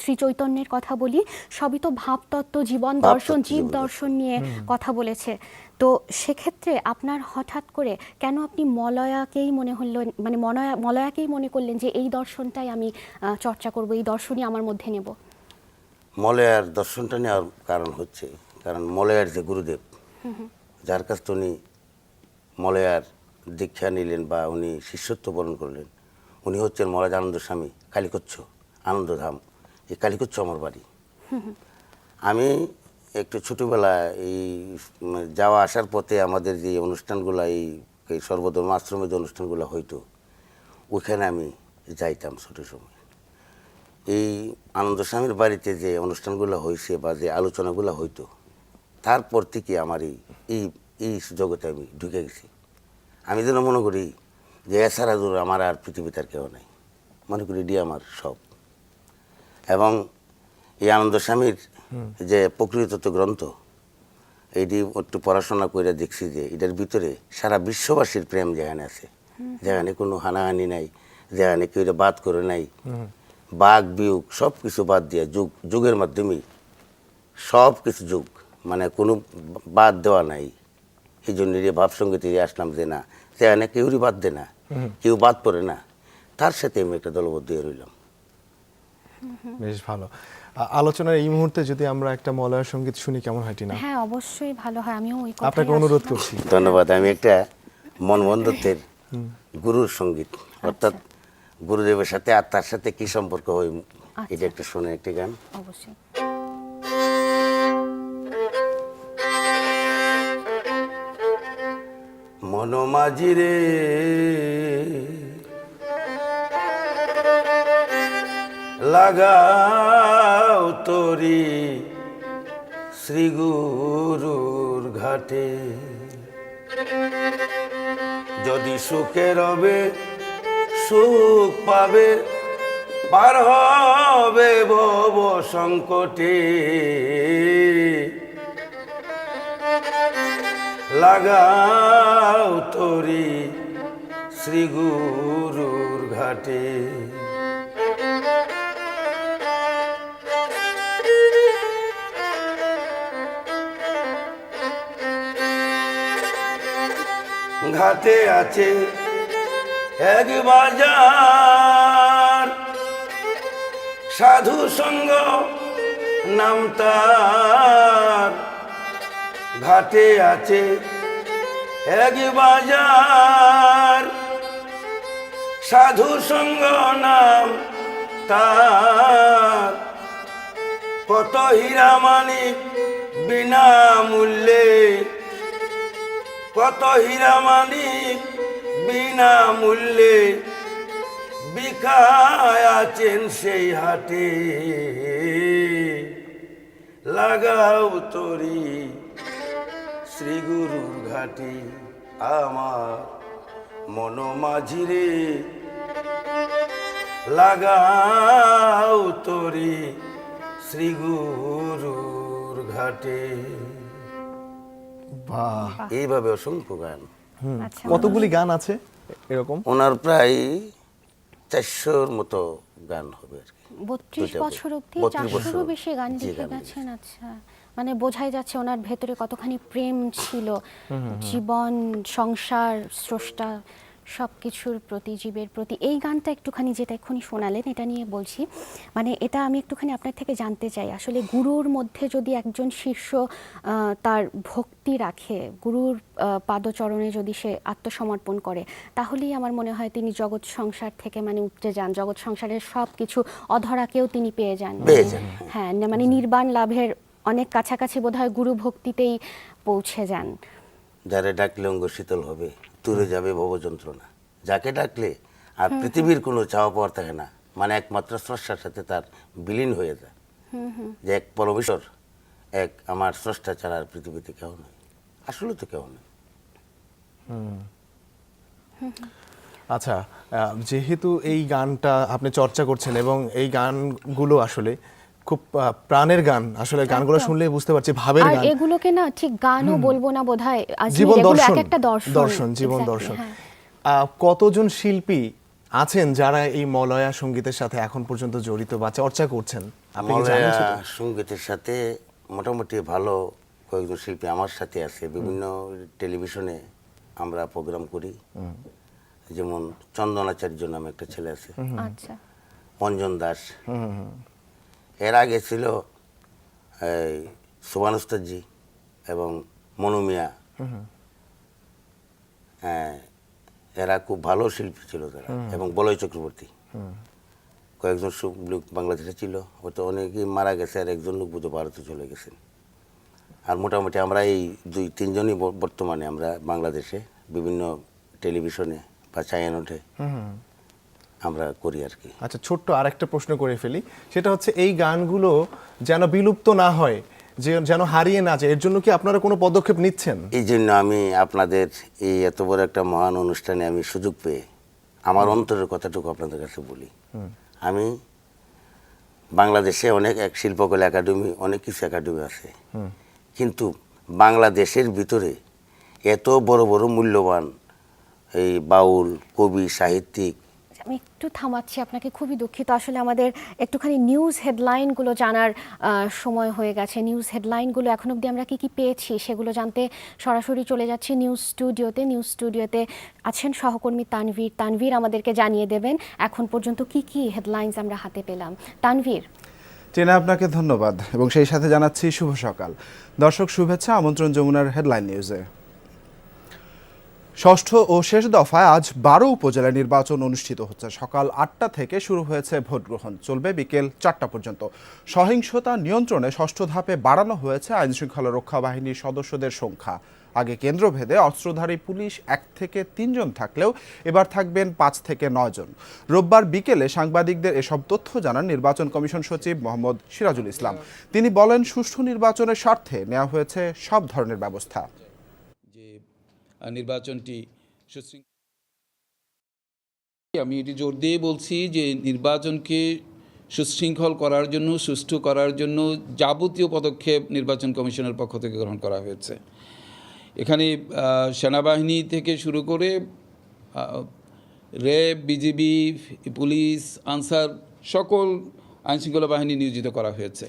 শ্রী চৈতন্যের কথা বলি, সবই তো ভাবতত্ত্ব, জীবন দর্শন, ভাবতত্ত্ব, জীব জীবন দর্শন নিয়ে কথা বলেছে। তো সেক্ষেত্রে আপনার হঠাৎ করে কেন আপনি মলয়াকেই মনে হলো, মানে মলয়াকেই মনে করলেন যে এই দর্শনটাই আমি চর্চা করব, এই দর্শনই আমার মধ্যে নেব? মলয়ার দর্শনটা নেওয়ার কারণ হচ্ছে, কারণ মলয়ার যে গুরুদেব, যার কাছ থেকে উনি মলয়ার দীক্ষা নিলেন বা উনি শিষ্যত্ব বরণ করলেন, উনি হচ্ছেন মহারাজ আনন্দ স্বামী কালীকচ্ছ আনন্দধাম। এই কালীকচ্ছ আমার বাড়ি। আমি একটু ছোটোবেলা এই যাওয়া আসার পথে আমাদের যে অনুষ্ঠানগুলো, এই সর্বধর্ম আশ্রমের যে অনুষ্ঠানগুলো হইতো, ওইখানে আমি যাইতাম ছোটো সময়। এই আনন্দ স্বামীর বাড়িতে যে অনুষ্ঠানগুলো হয়েছে বা যে আলোচনাগুলো হইতো, তারপর থেকে আমার এই এই জগতে আমি ঢুকে গেছি। আমি যেন মনে করি যে এছাড়া দূর আমার আর পৃথিবীতে আর কেউ নাই, মনে করি এটি আমার সব। এবং এই আনন্দ স্বামীর যে প্রকৃত গ্রন্থ, এইটি একটু পড়াশোনা করে দেখছি যে এটার ভিতরে সারা বিশ্ববাসীর প্রেম যেখানে আছে, যেখানে কোনো হানাহানি নাই, যেখানে কেউ বাদ করে নাই, বাঘ বিয়োগ সব কিছু বাদ দিয়ে যুগের মাধ্যমেই সব কিছু যুগ, মানে কোনো বাদ দেওয়া নাই। এই জন্য ভাবসঙ্গীতে আসলাম যে না, যেখানে কেউরই বাদ দেয় না, কেউ বাদ পড়ে না, তার সাথে আমি একটা দলবদ্ধ হয়ে রইলাম। বেশ ভালো। আলোচনার এই মুহূর্তে যদি আমরা একটা মলয় সঙ্গীত শুনি কেমন হয় টিনা? হ্যাঁ, অবশ্যই ভালো হয়। আমিও ওই কথাই আপনাকে অনুরোধ আসলাম। করছি। ধন্যবাদ। আমি একটা মনবন্ধত্বের গুরুর সঙ্গীত, অর্থাৎ গুরুদেবের সাথে আত্মার সাথে কি সম্পর্ক হয়, এটা একটা শুনে একটি গান। অবশ্যই। মনমাঝিরে লাগাও তরি শ্রী গুরুর ঘাটে, যদি সুখে রবে সুখ পাবে, পার হবে ভব সংকটে। লাগাও তরি শ্রী গুরুর ঘাটে, ঘাটে আছে এক বাজার, সাধু সঙ্গ নাম তার। ঘাটে আছে এক বাজার, সাধু সঙ্গ নাম তার। কত হীরা মানিক বিনামূল্যে, কত হীরা মানিক বিনামূল্যে বিকায় আছেন সেই হাটে। লাগাও তরি শ্রী গুরুর ঘাটে, আমার মনমাঝিরে লাগাও তরি শ্রী গুরুর ঘাটে। বাহ, এইভাবে অসংখ্য গান। আচ্ছা, কতগুলি গান আছে এরকম? ওনার প্রায় 400-র মতো গান হবে আর কি। 32 বছর অবধি 32 400-রও বেশি গান জি, লিখে গান গেছেন। আচ্ছা, মানে বোঝাই যাচ্ছে ওনার ভেতরে কতখানি প্রেম ছিল, জীবন, সংসার, স্রষ্টা সব কিছুর প্রতি, জীবের প্রতি। এই গানটা একটুখানি যেটা এক্ষুনি শোনালেন, এটা নিয়ে বলছি, মানে এটা আমি একটুখানি আপনার থেকে জানতে চাই, আসলে গুরুর মধ্যে যদি একজন শিষ্য তার ভক্তি রাখে, গুরুর পাদচরণে যদি সে আত্মসমর্পণ করে, তাহলেই আমার মনে হয় তিনি জগৎ সংসার থেকে মানে উপড়ে যান, জগৎ সংসারের সব কিছু অধরাকেও তিনি পেয়ে যান। পেয়ে যান। হ্যাঁ, মানে নির্বাণ লাভের অনেক কাছাকাছি বোধহয় গুরু ভক্তিতেই পৌঁছে যান। যারে ডাকলে অঙ্গ শীতল হবে, দূরে যাবে ভব যন্ত্রণা। যাকে ডাকলে আর পৃথিবীর কোনো চাওয়া পাওয়ার থাকে না, মানে একমাত্র স্রষ্টার সাথে তার বিলীন হয়ে যায়। যে এক পরমেশ্বর, এক আমার স্রষ্টা ছাড়া আর পৃথিবীতে কেউ নয়, আসলে তো কেউ নয়। আচ্ছা, যেহেতু এই গানটা আপনি চর্চা করছেন এবং এই গানগুলো আসলে খুব প্রাণের গান, আসলে গানগুলো একদম। শুনলে বুঝতে পারছি ভাবের আর গান, এগুলোকে না ঠিক গানও বলবো না বোধহয়, জীবন এগুলো দর্শন, এক একটা দর্শন। দর্শন, জীবন Exactly, দর্শন। হ্যাঁ। কতজন শিল্পী আছেন যারা এই মলয়া সঙ্গীতের সাথে এখন পর্যন্ত জড়িত বা চর্চা করছেন? আপনি কি জানেন মলয়া সেটা? সঙ্গীতের সাথে মোটামুটি ভালো কয়েকজন শিল্পী আমার সাথে আছে। বিভিন্ন টেলিভিশনে আমরা প্রোগ্রাম করি, যেমন চন্দনাচার্য নামে একটা ছেলে আছে, আচ্ছা, অঞ্জন দাস। এর আগে ছিল এই সুবান উস্তাদজি এবং মনু মিয়া। এরা খুব ভালো শিল্পী ছিল তারা, এবং বলয় চক্রবর্তী। কয়েকজন লোক বাংলাদেশে ছিল, হয়তো অনেকেই মারা গেছে, আর একজন লোক বুঝে ভারতে চলে গেছেন। আর মোটামুটি আমরা এই 2-3 জনই বর্তমানে আমরা বাংলাদেশে বিভিন্ন টেলিভিশনে বা চায়নোটে আমরা করি আর কি। আচ্ছা, ছোট্ট আরেকটা প্রশ্ন করে ফেলি, সেটা হচ্ছে এই গানগুলো যেন বিলুপ্ত না হয়, যেন হারিয়ে না যায়, এর জন্য কি আপনারা কোনো পদক্ষেপ নিচ্ছেন? এই জন্য আমি আপনাদের এই এত বড় একটা মহান অনুষ্ঠানে আমি সুযোগ পেয়ে আমার অন্তরের কথাটুকু আপনাদের কাছে বলি। আমি বাংলাদেশে অনেক এক শিল্পকলা একাডেমি, অনেক কিছু একাডেমি আছে, কিন্তু বাংলাদেশের ভিতরে এত বড় বড় মূল্যবান এই বাউল, কবি, সাহিত্যিক। আমি একটু থামাচ্ছি আপনাকে, খুবই দুঃখিত, আসলে আমাদের একটুখানি নিউজ হেডলাইনগুলো জানার সময় হয়ে গেছে। নিউজ হেডলাইনগুলো এখন অবধি আমরা কি কি পেয়েছি সেগুলো জানতে সরাসরি চলে যাচ্ছি নিউজ স্টুডিওতে। নিউজ স্টুডিওতে আছেন সহকর্মী তানভীর। তানভীর আমাদেরকে জানিয়ে দেবেন এখন পর্যন্ত কি কি হেডলাইনস আমরা হাতে পেলাম। তানভীর। টিনা, আপনাকে ধন্যবাদ এবং সেই সাথে জানাচ্ছি শুভ সকাল। দর্শক শুভেচ্ছা, আমন্ত্রণ যমুনার হেডলাইন নিউজে। ষষ্ঠ ও শেষ দফায় আজ 12 উপজেলা নির্বাচন অনুষ্ঠিত হচ্ছে। সকাল 8টা থেকে শুরু হয়েছে ভোট গ্রহণ, চলবে বিকেল 4টা পর্যন্ত। সহিংসতা নিয়ন্ত্রণে ষষ্ঠ ধাপে বাড়ানো হয়েছে আইনশৃঙ্খলা রক্ষা বাহিনীর সদস্যদের সংখ্যা। আগে কেন্দ্রভেদে অস্ত্রধারী পুলিশ 1 থেকে 3 জন থাকলেও এবার থাকবেন 5 থেকে 9 জন। রোববার বিকেলে সাংবাদিকদের এসব তথ্য জানান নির্বাচন কমিশন সচিব মোহাম্মদ সিরাজুল ইসলাম। তিনি বলেন, সুষ্ঠু নির্বাচনের স্বার্থে নেওয়া হয়েছে সব ধরনের ব্যবস্থা। নির্বাচনটি আমি এটি জোর দিয়ে বলছি যে নির্বাচনকে সুশৃঙ্খল করার জন্য, সুষ্ঠু করার জন্য যাবতীয় পদক্ষেপ নির্বাচন কমিশনের পক্ষ থেকে গ্রহণ করা হয়েছে। এখানে সেনাবাহিনী থেকে শুরু করে র্যাব, বিজিবি, পুলিশ, আনসার সকল আইনশৃঙ্খলা বাহিনী নিয়োজিত করা হয়েছে।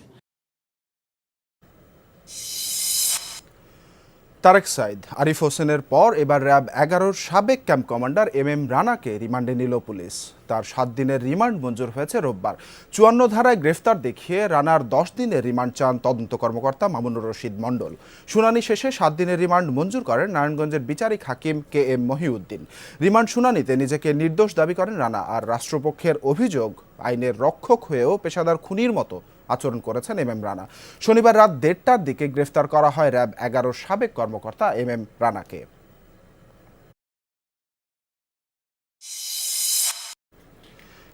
তারেক সাইদ, আরিফ হোসেনের পর এবার র্যাব 11-র সাবেক ক্যাম্প কমান্ডার এম রানাকে রিমান্ডে নিল পুলিশ। তার 7 দিনের রিমান্ড মঞ্জুর হয়েছে রোববার। 54 ধারায় গ্রেফতার দেখিয়ে রানার 10 দিনের রিমান্ড চান তদন্ত কর্মকর্তা মামুনুর রশিদ মণ্ডল। শুনানি শেষে 7 দিনের রিমান্ড মঞ্জুর করেন নারায়ণগঞ্জের বিচারিক হাকিম KM মহিউদ্দিন। রিমান্ড শুনানিতে নিজেকে নির্দোষ দাবি করেন রানা। আর রাষ্ট্রপক্ষের অভিযোগ, আইনের রক্ষক হয়েও পেশাদার খুনির মতো আচরণ করেছেন এম রানা। শনিবার রাত 1:30টার দিকে গ্রেফতার করা হয় র্যাব 11-র সাবেক কর্মকর্তা এম রানাকে।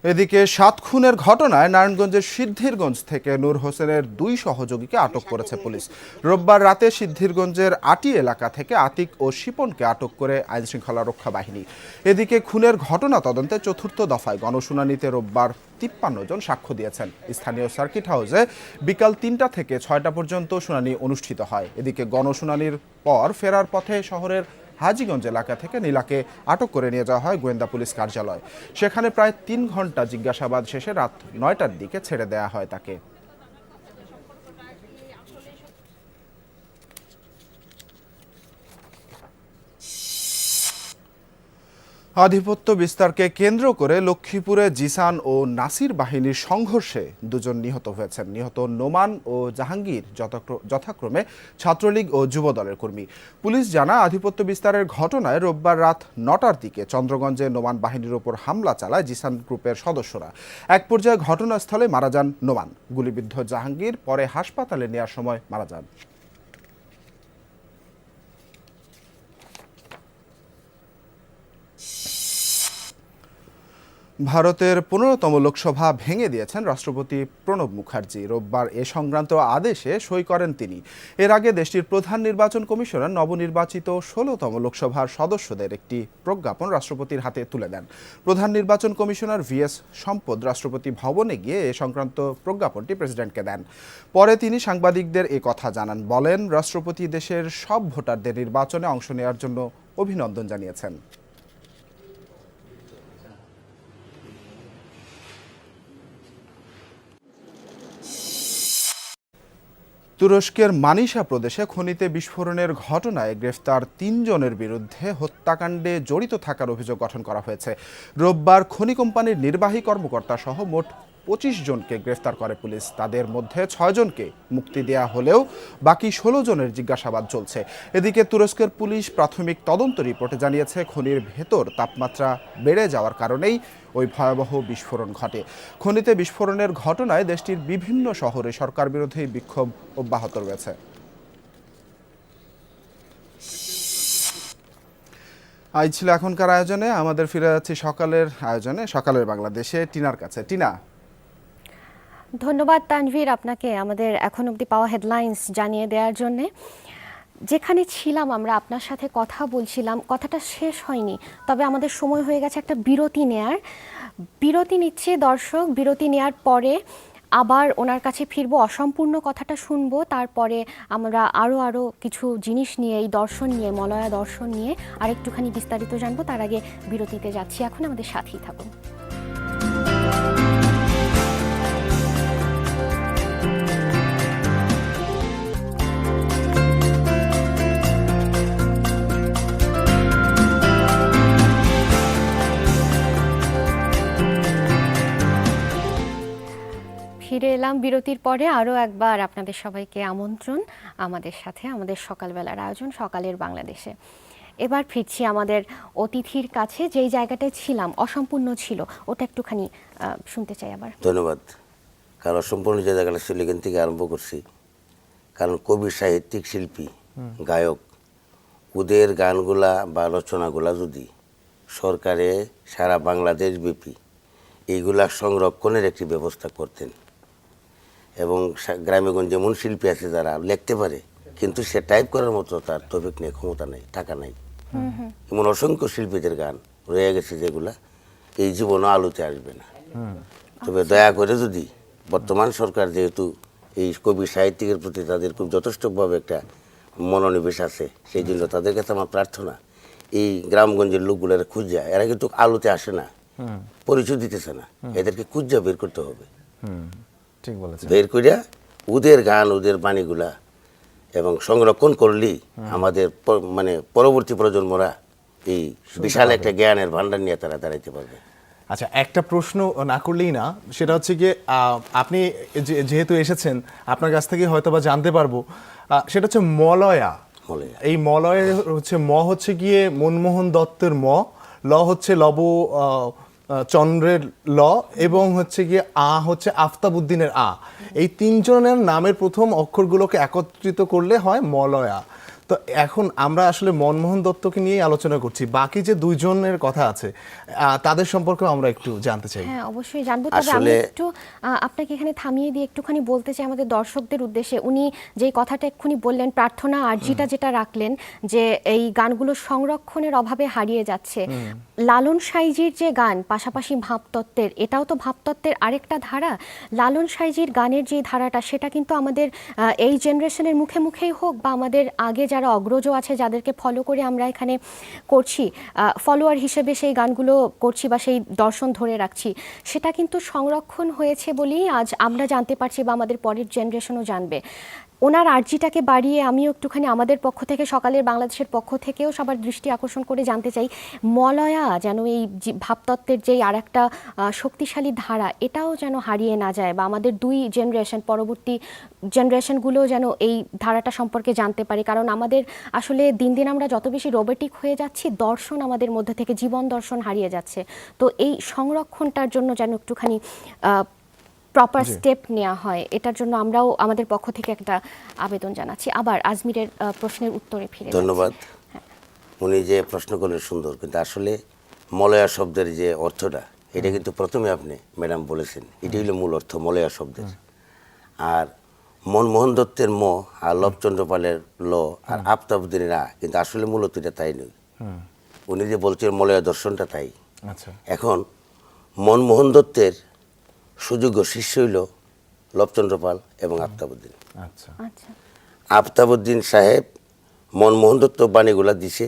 এদিকে 7 খুনের ঘটনায় নারায়ণগঞ্জের সিদ্ধিরগঞ্জ থেকে নূর হোসেনের 2 সহযোগীকে আটক করেছে পুলিশ। রোববার রাতে সিদ্ধিরগঞ্জের আটি এলাকা থেকে আতিক ও শিপনকে আটক করে আইনশৃঙ্খলা রক্ষা বাহিনী। এদিকে খুনের ঘটনা তদন্তে 4র্থ দফায় গণশুনানিতে রোববার 53 জন সাক্ষ্য দিয়েছেন। স্থানীয় সার্কিট হাউসে বিকাল 3টা থেকে 6টা পর্যন্ত শুনানি অনুষ্ঠিত হয়। এদিকে গণশুনানির পর ফেরার পথে শহরের হাজীগঞ্জ এলাকা থেকে নীলাকে আটক করে নিয়ে যাওয়া হয় গোয়েন্দা পুলিশ কার্যালয়। সেখানে প্রায় 3 ঘন্টা জিজ্ঞাসাবাদ শেষে রাত 9টার দিকে ছেড়ে দেওয়া হয় তাকে। আধিপত্য বিস্তারকে কেন্দ্র করে লক্ষ্মীপুরে জিসান ও নাসির বাহিনীর সংঘর্ষে দুজন নিহত হয়েছেন। নিহত নোমান ও জাহাঙ্গীর যথাক্রমে ছাত্রলীগ ও যুবদলের কর্মী। পুলিশ জানা, আধিপত্য বিস্তারের ঘটনায় রোববার রাত 9টার দিকে চন্দ্রগঞ্জে নোমান বাহিনীর ওপর হামলা চালায় জিসান গ্রুপের সদস্যরা। এক পর্যায়ে ঘটনাস্থলে মারা যান নোমান। গুলিবিদ্ধ জাহাঙ্গীর পরে হাসপাতালে নেওয়ার সময় মারা যান। ভারতের 15তম লোকসভা ভেঙে দিয়েছেন রাষ্ট্রপতি প্রণব মুখার্জি। রোববার এ সংক্রান্ত আদেশে সই করেন তিনি। এর আগে দেশটির প্রধান নির্বাচন কমিশনার নবনির্বাচিত 16তম লোকসভার সদস্যদের একটি প্রজ্ঞাপন রাষ্ট্রপতির হাতে তুলে দেন। প্রধান নির্বাচন কমিশনার VS সম্পদ রাষ্ট্রপতি ভবনে গিয়ে এ সংক্রান্ত প্রজ্ঞাপনটি প্রেসিডেন্টকে দেন। পরে তিনি সাংবাদিকদের এ কথা জানান। বলেন, রাষ্ট্রপতি দেশের সব ভোটারদের নির্বাচনে অংশ নেওয়ার জন্য অভিনন্দন জানিয়েছেন। তুরস্কের মানিসা প্রদেশে খনিতে বিস্ফোরণের ঘটনায় গ্রেফতার 3 জনের বিরুদ্ধে হত্যাকাণ্ডে জড়িত থাকার অভিযোগ গঠন করা হয়েছে। রোববার খনি কোম্পানির নির্বাহী কর্মকর্তা সহ মোট 25 জনকে গ্রেফতার করে পুলিশ। তাদের মধ্যে 6 জনকে মুক্তি দেয়া হলেও বাকি 16 জনের জিজ্ঞাসাবাদ চলছে। এদিকে তুরস্কের পুলিশ প্রাথমিক তদন্ত রিপোর্টে জানিয়েছে, খনির ভেতর তাপমাত্রা বেড়ে যাওয়ার কারণেই ওই ভয়াবহ বিস্ফোরণ ঘটে। খনিতে বিস্ফোরণের ঘটনায় দেশটির বিভিন্ন শহরে সরকার বিরোধী বিক্ষোভ অব্যাহত রয়েছে। আজ ছিল এখনকার আয়োজনে। আমাদের ফিরে যাচ্ছি সকালের আয়োজনে, সকালের বাংলাদেশে টিনার কাছে। টিনা। ধন্যবাদ তানভীর আপনাকে আমাদের এখন অবধি পাওয়া হেডলাইন্স জানিয়ে দেওয়ার জন্যে। যেখানে ছিলাম আমরা আপনার সাথে কথা বলছিলাম, কথাটা শেষ হয়নি, তবে আমাদের সময় হয়ে গেছে একটা বিরতি নেয়ার। বিরতি নিচ্ছে দর্শক। বিরতি নেয়ার পরে আবার ওনার কাছে ফিরবো, অসম্পূর্ণ কথাটা শুনবো, তারপরে আমরা আরও কিছু জিনিস নিয়ে, এই দর্শন নিয়ে, মলয়া দর্শন নিয়ে আরেকটুখানি বিস্তারিত জানবো। তার আগে বিরতিতে যাচ্ছি, এখন আমাদের সাথেই থাকুন। ফিরে এলাম বিরতির পরে। আরও একবার আপনাদের সবাইকে আমন্ত্রণ আমাদের সাথে, আমাদের সকালবেলার আয়োজন সকালের বাংলাদেশে। এবার ফিরছি আমাদের অতিথির কাছে। যেই জায়গাটায় ছিলাম অসম্পূর্ণ ছিল, ওটা একটুখানি শুনতে চাই আবার। ধন্যবাদ। কারণ অসম্পূর্ণ যে জায়গাটা ছিল এখান থেকে আরম্ভ করছি। কারণ কবি, সাহিত্যিক, শিল্পী, গায়ক, ওদের গানগুলা বা রচনাগুলা যদি সরকারে সারা বাংলাদেশ ব্যাপী এইগুলা সংরক্ষণের একটি ব্যবস্থা করতেন, এবং গ্রামে গঞ্জে যেমন শিল্পী আছে যারা লিখতে পারে কিন্তু সে টাইপ করার মতো তার তৌফিক নেই, ক্ষমতা নেই, টাকা নেই, এমন অসংখ্য শিল্পীদের গান রয়ে গেছে যেগুলা এই জীবনও আলোতে আসবে না। তবে দয়া করে যদি বর্তমান সরকার, যেহেতু এই কবি সাহিত্যিকের প্রতি তাদের খুব যথেষ্টভাবে একটা মনোনিবেশ আছে, সেই জন্য তাদের কাছে আমার প্রার্থনা, এই গ্রামগঞ্জের লোকগুলোর খুঁজা, এরা কিন্তু আলোতে আসে না, পরিচয় দিতেছে না, এদেরকে খুঁজা বের করতে হবে। ঠিক বলেছেন। বের করিয়া ওদের গান, ওদের বাণীগুলা এবং সংরক্ষণ করলেই আমাদের মানে পরবর্তী প্রজন্মরা এই বিশাল একটা জ্ঞানের ভান্ডার নিয়ে তারা দাঁড়াইতে পারবে। আচ্ছা, একটা প্রশ্ন না করলেই না, সেটা হচ্ছে গিয়ে আপনি যেহেতু এসেছেন আপনার কাছ থেকে হয়তো বা জানতে পারবো, সেটা হচ্ছে মলয়া। এই মলয়া হচ্ছে, ম হচ্ছে গিয়ে মনমোহন দত্তের ম, ল হচ্ছে লব চন্দ্রের ল, এবং হচ্ছে গিয়ে হচ্ছে আফতাবউদ্দিনের আ। এই 3 জনের নামের প্রথম অক্ষরগুলোকে একত্রিত করলে হয় মলয়া। তো এখন আমরা আসলে মনমোহন দত্তকে নিয়েই আলোচনা করছি, বাকি যে 2 জনের কথা আছে তাদের সম্পর্কে আমরা একটু জানতে চাই। হ্যাঁ, অবশ্যই জানবো। তবে আমি একটু আপনাকে এখানে থামিয়ে দিয়ে একটুখানি বলতে চাই আমাদের দর্শকদের উদ্দেশ্যে। উনি যেই কথাটা এক্ষুনি বললেন, প্রার্থনা আর্জিটা যেটা রাখলেন, যে এই গানগুলো সংরক্ষণের অভাবে হারিয়ে যাচ্ছে। লালন সাইজির যে গান, পাশাপাশি ভাবতত্ত্বের, এটাও তো ভাবতত্ত্বের আরেকটা ধারা। লালন সাইজির গানের যে ধারাটা, সেটা কিন্তু আমাদের এই জেনারেশনের মুখে মুখেই হোক, বা আমাদের আগে যারা অগ্রজ আছে যাদেরকে ফলো করে আমরা এখানে করছি, ফলোয়ার হিসেবে সেই গানগুলো করছি বা সেই দর্শন ধরে রাখছি, সেটা কিন্তু সংরক্ষণ হয়েছে বলেই আজ আমরা জানতে পারছি বা আমাদের পরের জেনারেশনও জানবে। ওনার আর্জিটাকে বাড়িয়ে আমিও একটুখানি আমাদের পক্ষ থেকে, সকালের বাংলাদেশের পক্ষ থেকেও সবার দৃষ্টি আকর্ষণ করে জানতে চাই, মলয়া যেন এই ভাবতত্ত্বের যেই আর একটা শক্তিশালী ধারা, এটাও যেন হারিয়ে না যায়, বা আমাদের দুই জেনারেশন, পরবর্তী জেনারেশনগুলো যেন এই ধারাটা সম্পর্কে জানতে পারে। কারণ আমাদের আসলে দিন দিন আমরা যত বেশি রোবোটিক হয়ে যাচ্ছি, দর্শন আমাদের মধ্যে থেকে, জীবন দর্শন হারিয়ে যাচ্ছে। তো এই সংরক্ষণটার জন্য যেন একটুখানি প্রপার স্টেপ নেওয়া হয়, এটার জন্য আমরাও আমাদের পক্ষ থেকে একটা আবেদন জানাচ্ছি। আবার আজমিরের প্রশ্নের উত্তরে ফিরে ধন্যবাদ। উনি যে প্রশ্ন করলেন সুন্দর, কিন্তু আসলে মলয়া শব্দের যে অর্থটা, এটা কিন্তু প্রথমে আপনি ম্যাডাম বলেছেন, এটি হলো মূল অর্থ মলয়া শব্দের। আর মনমোহন দত্তের ম আর লবচন্দ্র পালের ল আর আফতাবুদ্দিনের আ, কিন্তু আসলে মূলত এটা তাই নয়। উনি যে বলছেন মলয়া দর্শনটা তাই। আচ্ছা, এখন মনমোহন দত্তের সুযোগ্য শিষ্য হইল লবচন্দ্র পাল এবং আফতাবুদ্দিন। আচ্ছা, আচ্ছা, আফতাবুদ্দিন সাহেব মনমোহন দত্ত বাণীগুলা দিছে,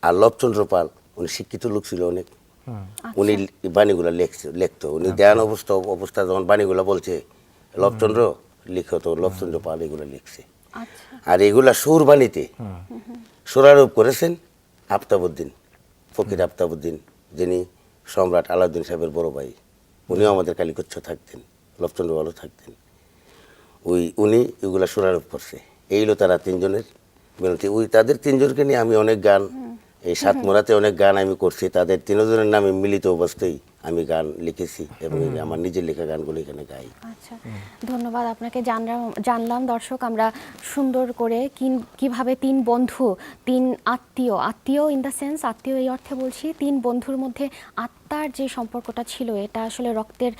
আর লবচন্দ্র পাল উনি শিক্ষিত লোক ছিল অনেক, উনি বাণীগুলা লিখতো। উনি ধ্যান অবস্থা যখন বাণীগুলা বলছে, লবচন্দ্র লিখত, লবচন্দ্র পাল এগুলো লিখছে। আচ্ছা, আর এগুলা সুর বাণীতে সুরারোপ করেছেন আফতাবুদ্দিন, ফকির আফতাবুদ্দিন, যিনি সম্রাট আলাউদ্দিন সাহেবের বড় ভাই। উনিও আমাদের কালীকচ্ছ থাকতেন, লবচন্দ্র পালও থাকতেন। উনি এগুলা সুরারোপ করছে। এই হলো তারা তিনজনের বিনতি। তাদের তিনজনকে নিয়ে আমি অনেক গান, এই সাতমোড়াতে অনেক গান আমি করছি। তাদের তিনজনের নামে মিলিত অবস্থায় আমি গান লিখেছি এবং আমার নিজের লেখা গানগুলো এখানে গাই। আচ্ছা, ধন্যবাদ আপনাকে। জানলাম দর্শক আমরা সুন্দর করে কিভাবে তিন বন্ধু, তিন আত্মীয় ইন দ্য সেন্স, আত্মীয় এই অর্থে বলছি, তিন বন্ধুর মধ্যে আত্মার যে সম্পর্কটা ছিল, এটা আসলে রক্তের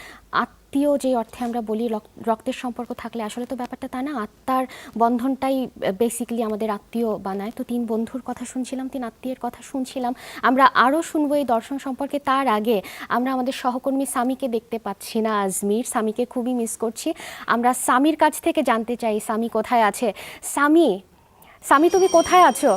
আত্মীয় যে অর্থে আমরা বলি, রক্তের সম্পর্ক থাকলে আসলে তো ব্যাপারটা তা না, আত্মার বন্ধনটাই বেসিক্যালি আমাদের আত্মীয় বানায়। তো তিন বন্ধুর কথা শুনছিলাম, তিন আত্মীয়ের কথা শুনছিলাম। আমরা আরও শুনবো এই দর্শন সম্পর্কে। তার আগে আমরা আমাদের সহকর্মী সামিকে দেখতে পাচ্ছি না, আজমির। সামিকে খুবই মিস করছি। আমরা সামির কাছ থেকে জানতে চাই সামি কোথায় আছে। সামি তুমি কোথায় আছো?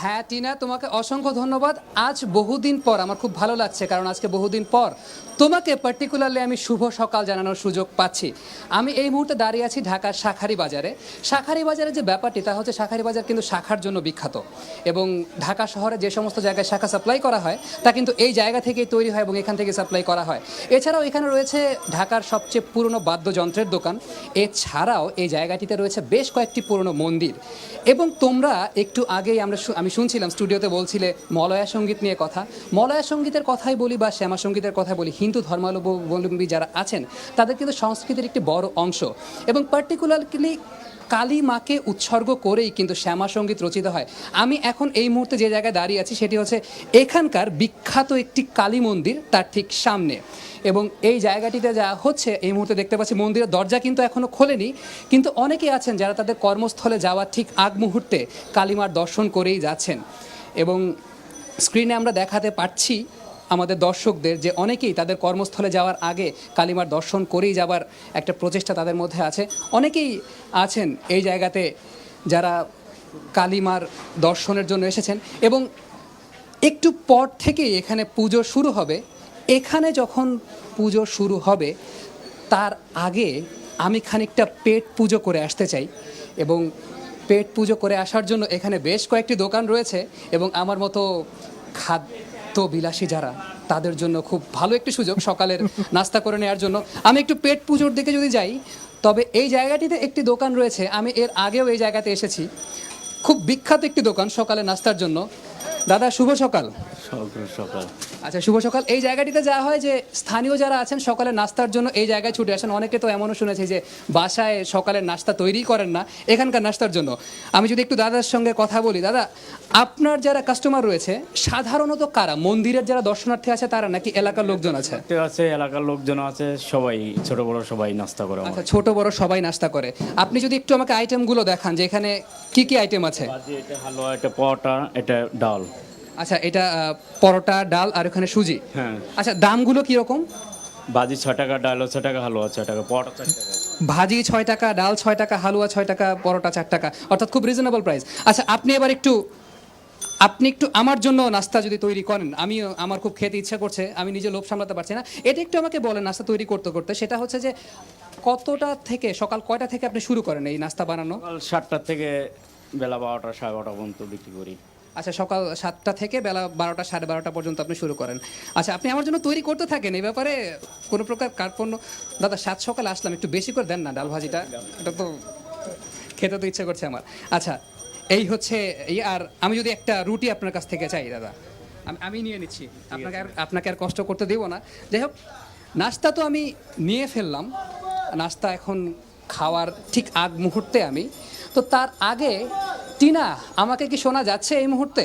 হ্যাঁ টিনা, তোমাকে অসংখ্য ধন্যবাদ। আজ বহুদিন পর আমার খুব ভালো লাগছে, কারণ আজকে বহুদিন পর তোমাকে পার্টিকুলারলি আমি শুভ সকাল জানানোর সুযোগ পাচ্ছি। আমি এই মুহূর্তে দাঁড়িয়ে আছি ঢাকার শাঁখারী বাজারে। শাঁখারী বাজারে যে ব্যাপারটি, তা হচ্ছে শাঁখারী বাজার কিন্তু শাখার জন্য বিখ্যাত, এবং ঢাকা শহরে যে সমস্ত জায়গায় শাখা সাপ্লাই করা হয় তা কিন্তু এই জায়গা থেকেই তৈরি হয় এবং এখান থেকে সাপ্লাই করা হয়। এছাড়াও এখানে রয়েছে ঢাকার সবচেয়ে পুরনো বাদ্যযন্ত্রের দোকান। এছাড়াও এই জায়গাটিতে রয়েছে বেশ কয়েকটি পুরনো মন্দির। এবং তোমরা একটু আগেই আমি শুনছিলাম স্টুডিওতে বলছিলে মলয়া সঙ্গীত নিয়ে কথা। মলয়া সঙ্গীতের কথাই বলি বা শ্যামা সঙ্গীতের কথা বলি, হিন্দু ধর্মাবলম্বী যারা আছেন তাদের কিন্তু সংস্কৃতির একটি বড় অংশ, এবং পার্টিকুলারলি কালী মাকে উৎসর্গ করেই কিন্তু শ্যামা সঙ্গীত রচিত হয়। আমি এখন এই মুহূর্তে যে জায়গায় দাঁড়িয়ে আছি সেটি হচ্ছে এখানকার বিখ্যাত একটি কালী মন্দির, তার ঠিক সামনে। এবং এই জায়গাটিতে যা হচ্ছে, এই মুহূর্তে দেখতে পাচ্ছি মন্দিরের দরজা কিন্তু এখনও খোলেনি, কিন্তু অনেকেই আছেন যারা তাদের কর্মস্থলে যাওয়ার ঠিক আগ মুহূর্তে কালীমার দর্শন করেই যাচ্ছেন। এবং স্ক্রিনে আমরা দেখাতে পাচ্ছি আমাদের দর্শকদের যে অনেকেই তাদের কর্মস্থলে যাওয়ার আগে কালীমার দর্শন করেই যাবার একটা প্রচেষ্টা তাদের মধ্যে আছে। অনেকেই আছেন এই জায়গাতে যারা কালীমার দর্শনের জন্য এসেছেন, এবং একটু পর থেকেই এখানে পুজো শুরু হবে। এখানে যখন পুজো শুরু হবে তার আগে আমি খানিকটা পেট পুজো করে আসতে চাই, এবং পেট পুজো করে আসার জন্য এখানে বেশ কয়েকটি দোকান রয়েছে, এবং আমার মতো খাদ্যবিলাসী যারা, তাদের জন্য খুব ভালো একটি সুযোগ সকালের নাস্তা করে নেওয়ার জন্য। আমি একটু পেট পুজোর দিকে যদি যাই, তবে এই জায়গাটিতে একটি দোকান রয়েছে, আমি এর আগেও এই জায়গাতে এসেছি, খুব বিখ্যাত একটি দোকান সকালে নাস্তার জন্য। দাদা শুভ সকাল। সকাল। আচ্ছা, শুভ সকাল। এই জায়গাটিতে যা হয় যে স্থানীয় যারা আছেন সকালে নাস্তার জন্য এই জায়গায় ছুটে আসেন। অনেকে তো এমনও শুনেছি যে বাসায় সকালের নাস্তা তৈরি করেন না, এখানকার নাস্তার জন্য। আমি যদি একটু দাদার সঙ্গে কথা বলি, দাদা আপনার যারা কাস্টমার রয়েছে সাধারণত কারা? মন্দিরের যারা দর্শনার্থী আছে তারা, নাকি এলাকার লোকজন আছে? আছে, এলাকার লোকজন আছে, সবাই ছোট বড় সবাই নাস্তা করে। আচ্ছা, ছোট বড় সবাই নাস্তা করে। আপনি যদি একটু আমাকে আইটেমগুলো দেখান যে এখানে কি কি আইটেম আছে। এটা হালুয়া, এটা পরোটা, এটা ডাল। আচ্ছা, এটা পরোটা, ডাল আর ওখানে সুজি। হ্যাঁ। আচ্ছা, দামগুলো কীরকম? ভাজি 6 টাকা, ডাল 6 টাকা, হালুয়া 6 টাকা, পরোটা 4 টাকা। ভাজি 6 টাকা, ডাল 6 টাকা, হালুয়া 6 টাকা, পরোটা 4 টাকা, অর্থাৎ খুব রিজনেবল প্রাইস। আচ্ছা, আপনি এবার একটু আপনি একটু আমার জন্য নাস্তা যদি তৈরি করেন, আমি আমার খুব খেতে ইচ্ছা করছে, আমি নিজে লোভ সামলাতে পারছি না, এটা একটু আমাকে বলেন নাস্তা তৈরি করতে করতে। সেটা হচ্ছে যে কতটা থেকে, সকাল কয়টা থেকে আপনি শুরু করেন এই নাস্তা বানানো? সকাল 7টা থেকে বেলা 12টা 12:30 পর্যন্ত বিক্রি করি। আচ্ছা, সকাল 7টা থেকে বেলা 12টা 12:30 পর্যন্ত আপনি শুরু করেন। আচ্ছা, আপনি আমার জন্য তৈরি করতে থাকেন, এই ব্যাপারে কোনো প্রকার কার্পণ্য? দাদা, 7 সকালে আসলাম, একটু বেশি করে দেন না ডাল ভাজিটা, এটা তো খেতে তো ইচ্ছে করছে আমার। আচ্ছা, এই হচ্ছে আর আমি যদি একটা রুটি আপনার কাছ থেকে চাই দাদা, আমি নিয়ে নিচ্ছি, আপনাকে আর কষ্ট করতে দেবো না। যাই হোক, নাস্তা তো আমি নিয়ে ফেললাম, নাস্তা এখন খাওয়ার ঠিক আগ মুহূর্তে আমি তো, তার আগে টিনা, আমাকে কি শোনা যাচ্ছে এই মুহূর্তে?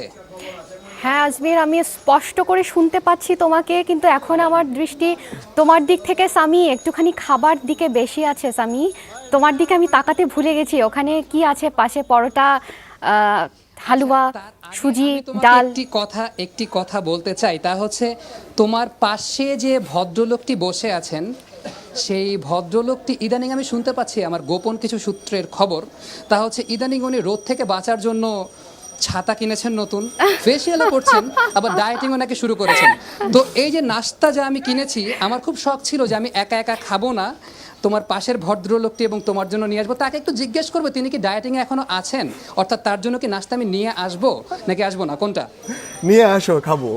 হ্যাঁ আজমির, আমি স্পষ্ট করে শুনতে পাচ্ছি তোমাকে, কিন্তু এখন আমার দৃষ্টি তোমার দিক থেকে সামি একটুখানি খাবার দিকে বেশি আছে। সামি, তোমার দিকে আমি তাকাতে ভুলে গেছি, ওখানে কি আছে পাশে? পরোটা, হালুয়া, তার আগে সুজি, আমি তোমাকে ডাল। একটি কথা বলতে চাই, তা হচ্ছে তোমার পাশে যে ভদ্রলোকটি বসে আছেন, সেই ভদ্রলোকটি ইদানিং আমি শুনতে পাচ্ছি আমার গোপন কিছু সূত্রের খবর, তা হচ্ছে ইদানিং উনি রোদ থেকে বাঁচার জন্য ছাতা কিনেছেন নতুন, ফেসিয়ালও করছেন, আবার ডায়েটিংও নাকি শুরু করেছেন। তো এই যে নাস্তা যা আমি কিনেছি, আমার খুব শখ ছিল যে আমি একা একা খাবো না, তোমার পাশের ভদ্রলোকটি এবং তোমার জন্য নিয়ে আসবো, তাকে একটু জিজ্ঞেস করবো তিনি কি ডায়েটিংয়ে এখনো আছেন, অর্থাৎ তার জন্য কি নাস্তা আমি নিয়ে আসবো নাকি আসবো না, কোনটা? নিয়ে আসো, খাবো।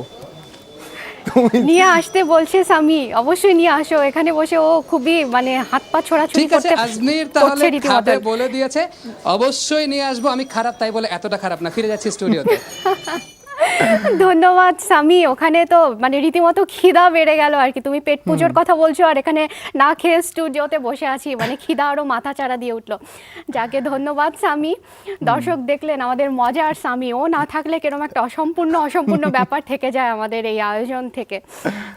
নিয়ে আসতে বলছে সামি, অবশ্যই নিয়ে আসো। এখানে বসে ও খুবই মানে হাত পা ছোড়াছুড়ি ঠিক আছে, করতে আজমির তাহলে করছে রীতিমতো। খাবে বলে দিয়েছে, অবশ্যই নিয়ে আসবো। আমি খারাপ তাই বলে এতটা খারাপ না, ফিরে যাচ্ছি স্টুডিওতে। ধন্যবাদ সামি। ওখানে তো মানে রীতিমতো খিদা বেড়ে গেল আর কি, তুমি পেট পুজোর কথা বলছো আর এখানে না খেয়ে স্টুডিওতে বসে আছি, মানে খিদা আরো মাথা চাড়া দিয়ে উঠলো। যাকে ধন্যবাদ সামি। দর্শক দেখলেন আমাদের মজার সামি, ও না থাকলে কিরকম একটা অসম্পূর্ণ ব্যাপার থেকে যায় আমাদের এই আয়োজন থেকে।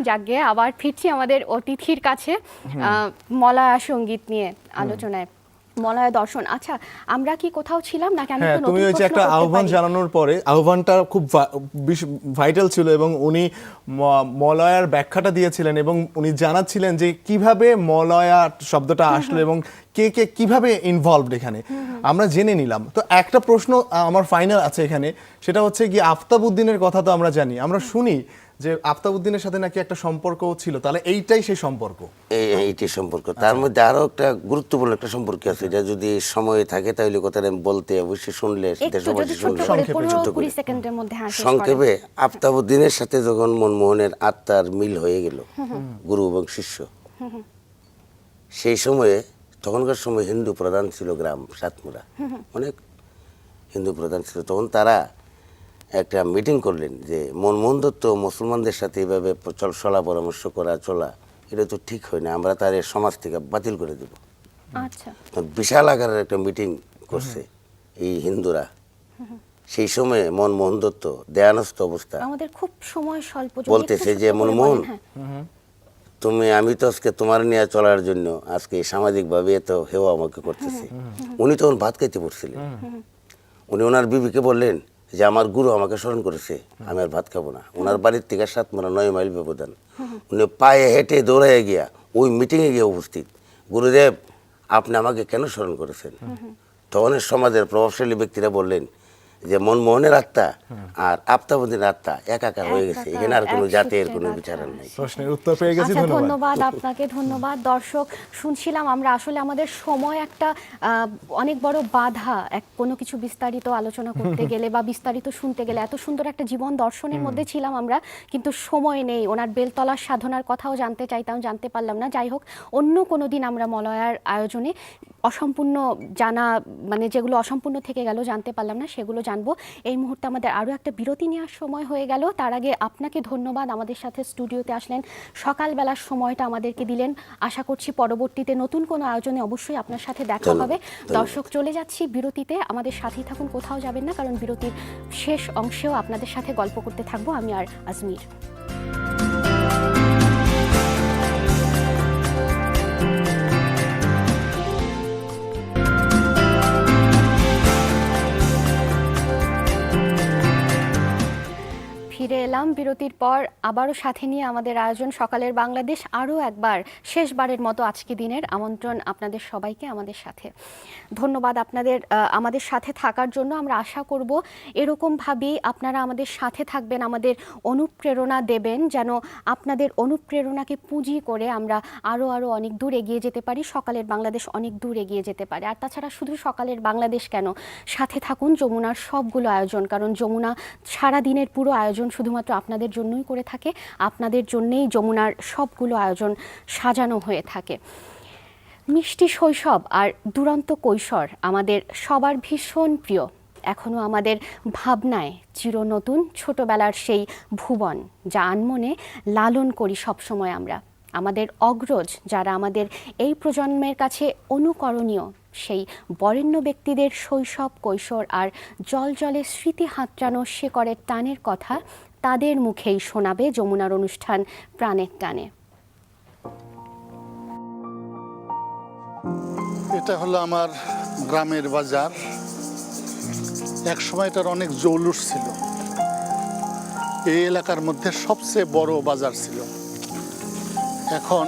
যাকে আবার ফিরছি আমাদের অতিথির কাছে মলয়া সঙ্গীত নিয়ে আলোচনায়। মলয়া দর্শন, আচ্ছা আমরা কি কোথাও ছিলাম নাকি? আমি হ্যাঁ, তো তুমি নতুন ওই যে প্রশ্ন একটা করতে আহ্বান পারি। জানানোর পরে, আহ্বানটা খুব ভাইটাল ছিল এবং উনি মলয়ার ব্যাখ্যাটা দিয়েছিলেন এবং উনি জানাচ্ছিলেন যে কিভাবে মলয়া শব্দটা আসলো এবং কে কে কিভাবে ইনভলভড এখানে আমরা জেনে নিলাম। তো একটা প্রশ্ন আমার ফাইনাল আছে এখানে, সেটা হচ্ছে কি আফতাবউদ্দিনের কথা তো আমরা জানি, আমরা শুনি যে আফতাবউদ্দিনের সাথে নাকি একটা সম্পর্ক ছিল, তাহলে এইটাই সেই সম্পর্ক? এইটি সম্পর্ক, তার মধ্যে আরো একটা গুরুত্বপূর্ণ একটা সম্পর্ক আছে, এটা যদি সময় থাকে তাহলে কথাটা আমি বলতে, অবশ্যই শুনলে একটু যদি দেশবাসী ছোট শুনলে করে 15-20 সেকেন্ডের মধ্যে শেষ করেন। সংক্ষেপে, আফতাবউদ্দিনের সাথে যখন মনমোহনের আত্মার মিল হয়ে গেল, গুরু এবং শিষ্য, সেই সময়ে, তখনকার সময় হিন্দু প্রধান ছিল গ্রাম সাতমুরা, অনেক হিন্দু প্রধান ছিল, তখন তারা একটা মিটিং করলেন যে মনমোহন দত্ত মুসলমানদের সাথে এইভাবে চলা পরামর্শ করা চলা, এটা তো ঠিক হয় না, আমরা তার সমাজ থেকে বাতিল করে দেব। আচ্ছা, বিশাল আকারের একটা মিটিং করছে এই হিন্দুরা। সেই সময়ে মনমোহন দত্ত দেয়ানস্থ অবস্থা আমাদের খুব সময় স্বল্প, যদি বলতেছে একটু যে ছোট করে মনমোহন, বলেন, হ্যাঁ। আমি তো আজকে তোমার নিয়ে চলার জন্য আজকে সামাজিকভাবে এত হেওয়া আমাকে করতেছে। উনি তখন ভাত খাইতে পড়ছিলেন, উনি ওনার বিবিকে বললেন যে আমার গুরু আমাকে স্মরণ করেছে, আমি আর ভাত খাবো না। ওনার বাড়ির থেকে 9 মাইল ব্যবধান, উনি পায়ে হেঁটে দৌড়াইয়া গিয়া ওই মিটিংয়ে গিয়ে উপস্থিত, গুরুদেব আপনি আমাকে কেন স্মরণ করেছেন? তখন সমাজের প্রভাবশালী ব্যক্তিরা বললেন যে মনমোহনের আত্মা আর আফতাবউদ্দিনের আত্মা একাকার হয়ে গেছে, এখানে আর কোনো জাতের কোনো বিচার নেই। প্রশ্নের উত্তর পেয়ে গেছি, আচ্ছা, ধন্যবাদ। ধন্যবাদ আপনাকে, ধন্যবাদ। দর্শক শুনছিলাম আমরা, আসলে আমাদের সময় একটা অনেক বড় বাধা, কোনো কিছু বিস্তারিত আলোচনা করতে গেলে বা বিস্তারিত শুনতে গেলে। এত সুন্দর একটা জীবন দর্শনের মধ্যে ছিলাম আমরা, কিন্তু সময় নেই। ওনার বেলতলার সাধনার কথাও জানতে চাইতাম, জানতে পারলাম না। যাই হোক, অন্য কোনো দিন আমরা মলয়ার আয়োজনে অসম্পূর্ণ জানা, মানে যেগুলো অসম্পূর্ণ থেকে গেল জানতে পারলাম না, সেগুলো জানবো। এই মুহূর্তে আমাদের আরও একটা বিরতি নেওয়ার সময় হয়ে গেল। তার আগে আপনাকে ধন্যবাদ, আমাদের সাথে স্টুডিওতে আসলেন, সকালবেলার সময়টা আমাদেরকে দিলেন। আশা করছি পরবর্তীতে নতুন কোনো আয়োজনে অবশ্যই আপনার সাথে দেখা হবে। দর্শক, চলে যাচ্ছি বিরতিতে, আমাদের সাথেই থাকুন, কোথাও যাবেন না, কারণ বিরতির শেষ অংশেও আপনাদের সাথে গল্প করতে থাকবো আমি আর আজমির। ফিরে এলাম ফিরলাম বিরতির পর, আবারও সাথে নিয়ে আমাদের আয়োজন সকালের বাংলাদেশ। আরও একবার শেষবারের মতো আজকে দিনের আমন্ত্রণ আপনাদের সবাইকে আমাদের সাথে। ধন্যবাদ আপনাদের আমাদের সাথে থাকার জন্য। আমরা আশা করব এরকমভাবেই আপনারা আমাদের সাথে থাকবেন, আমাদের অনুপ্রেরণা দেবেন, যেন আপনাদের অনুপ্রেরণাকে পুঁজি করে আমরা আরও অনেক দূর এগিয়ে যেতে পারি, সকালের বাংলাদেশ অনেক দূর এগিয়ে যেতে পারে। আর তাছাড়া শুধু সকালের বাংলাদেশ কেন, সাথে থাকুন যমুনার সবগুলো আয়োজন, কারণ যমুনা সারা দিনের পুরো আয়োজন শুধুমাত্র আপনাদের জন্যই করে থাকে। আপনাদের জন্যেই যমুনার সবগুলো আয়োজন সাজানো হয়ে থাকে। মিষ্টি শৈশব আর দুরন্ত কৈশোর আমাদের সবার ভীষণ প্রিয়। এখনও আমাদের ভাবনায় চির নতুন ছোটবেলার সেই ভুবন, যা আনমনে লালন করি সবসময় আমরা। আমাদের অগ্রজ যারা আমাদের এই প্রজন্মের কাছে অনুকরণীয়, সেই বরেণ্য ব্যক্তিদের শৈশব কৈশোর আর জলজলে স্মৃতি হাতড়ানো শেকড়ের টানের কথা তাদের মুখেই শোনাবে যমুনার অনুষ্ঠান প্রাণের টানে। এটা হলো আমার গ্রামের বাজার। এক সময় এটার অনেক জৌলুস ছিল। এই এলাকার মধ্যে সবচেয়ে বড় বাজার ছিল। এখন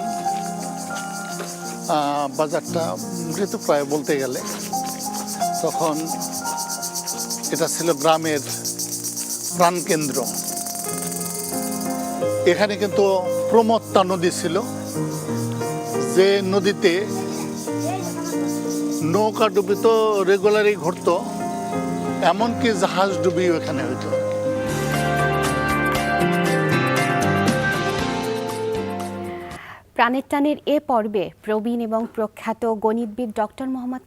বাজারটা মৃতপ্রায় বলতে গেলে। তখন এটা ছিল গ্রামের প্রাণকেন্দ্র। এখানে কিন্তু প্রমত্তা নদী ছিল, যে নদীতে নৌকা ডুবি তো রেগুলারই ঘটতো, এমনকি জাহাজ ডুবিও এখানে হইতো। প্রাণের টানের এ পর্বে প্রবীণ এবং প্রখ্যাত গণিতবিদ ডক্টর মোহাম্মদ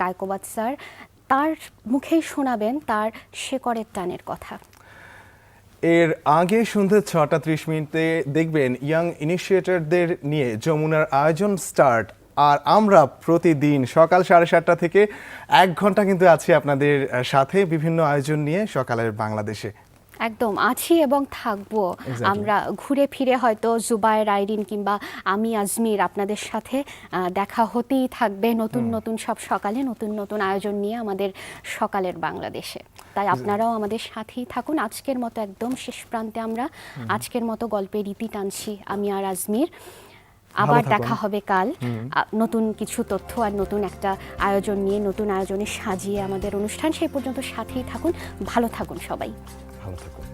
কায়কোবাদ স্যার তার মুখেই শোনাবেন তার শেকড়ের টানের কথা। এর আগে সন্ধ্যে 6:30 দেখবেন ইয়াং ইনিশিয়েটরদের নিয়ে যমুনার আয়োজন স্টার্ট। আর আমরা প্রতিদিন সকাল 7:30 থেকে 1 ঘন্টা কিন্তু আছি আপনাদের সাথে বিভিন্ন আয়োজন নিয়ে সকালের বাংলাদেশে। একদম আছি এবং থাকবো। আমরা ঘুরে ফিরে হয়তো জুবায়ের, আইরিন কিংবা আমি আজমির আপনাদের সাথে দেখা হতেই থাকবে নতুন নতুন সব সকালে, নতুন নতুন আয়োজন নিয়ে আমাদের সকালের বাংলাদেশে। তাই আপনারাও আমাদের সাথেই থাকুন। আজকের মতো একদম শেষ প্রান্তে আমরা আজকের মতো গল্পের রীতি টানছি আমি আর আজমির। আবার দেখা হবে কাল নতুন কিছু তথ্য আর নতুন একটা আয়োজন নিয়ে, নতুন আয়োজনে সাজিয়ে আমাদের অনুষ্ঠান। সেই পর্যন্ত সাথেই থাকুন, ভালো থাকুন সবাই। ভালো থাকুন।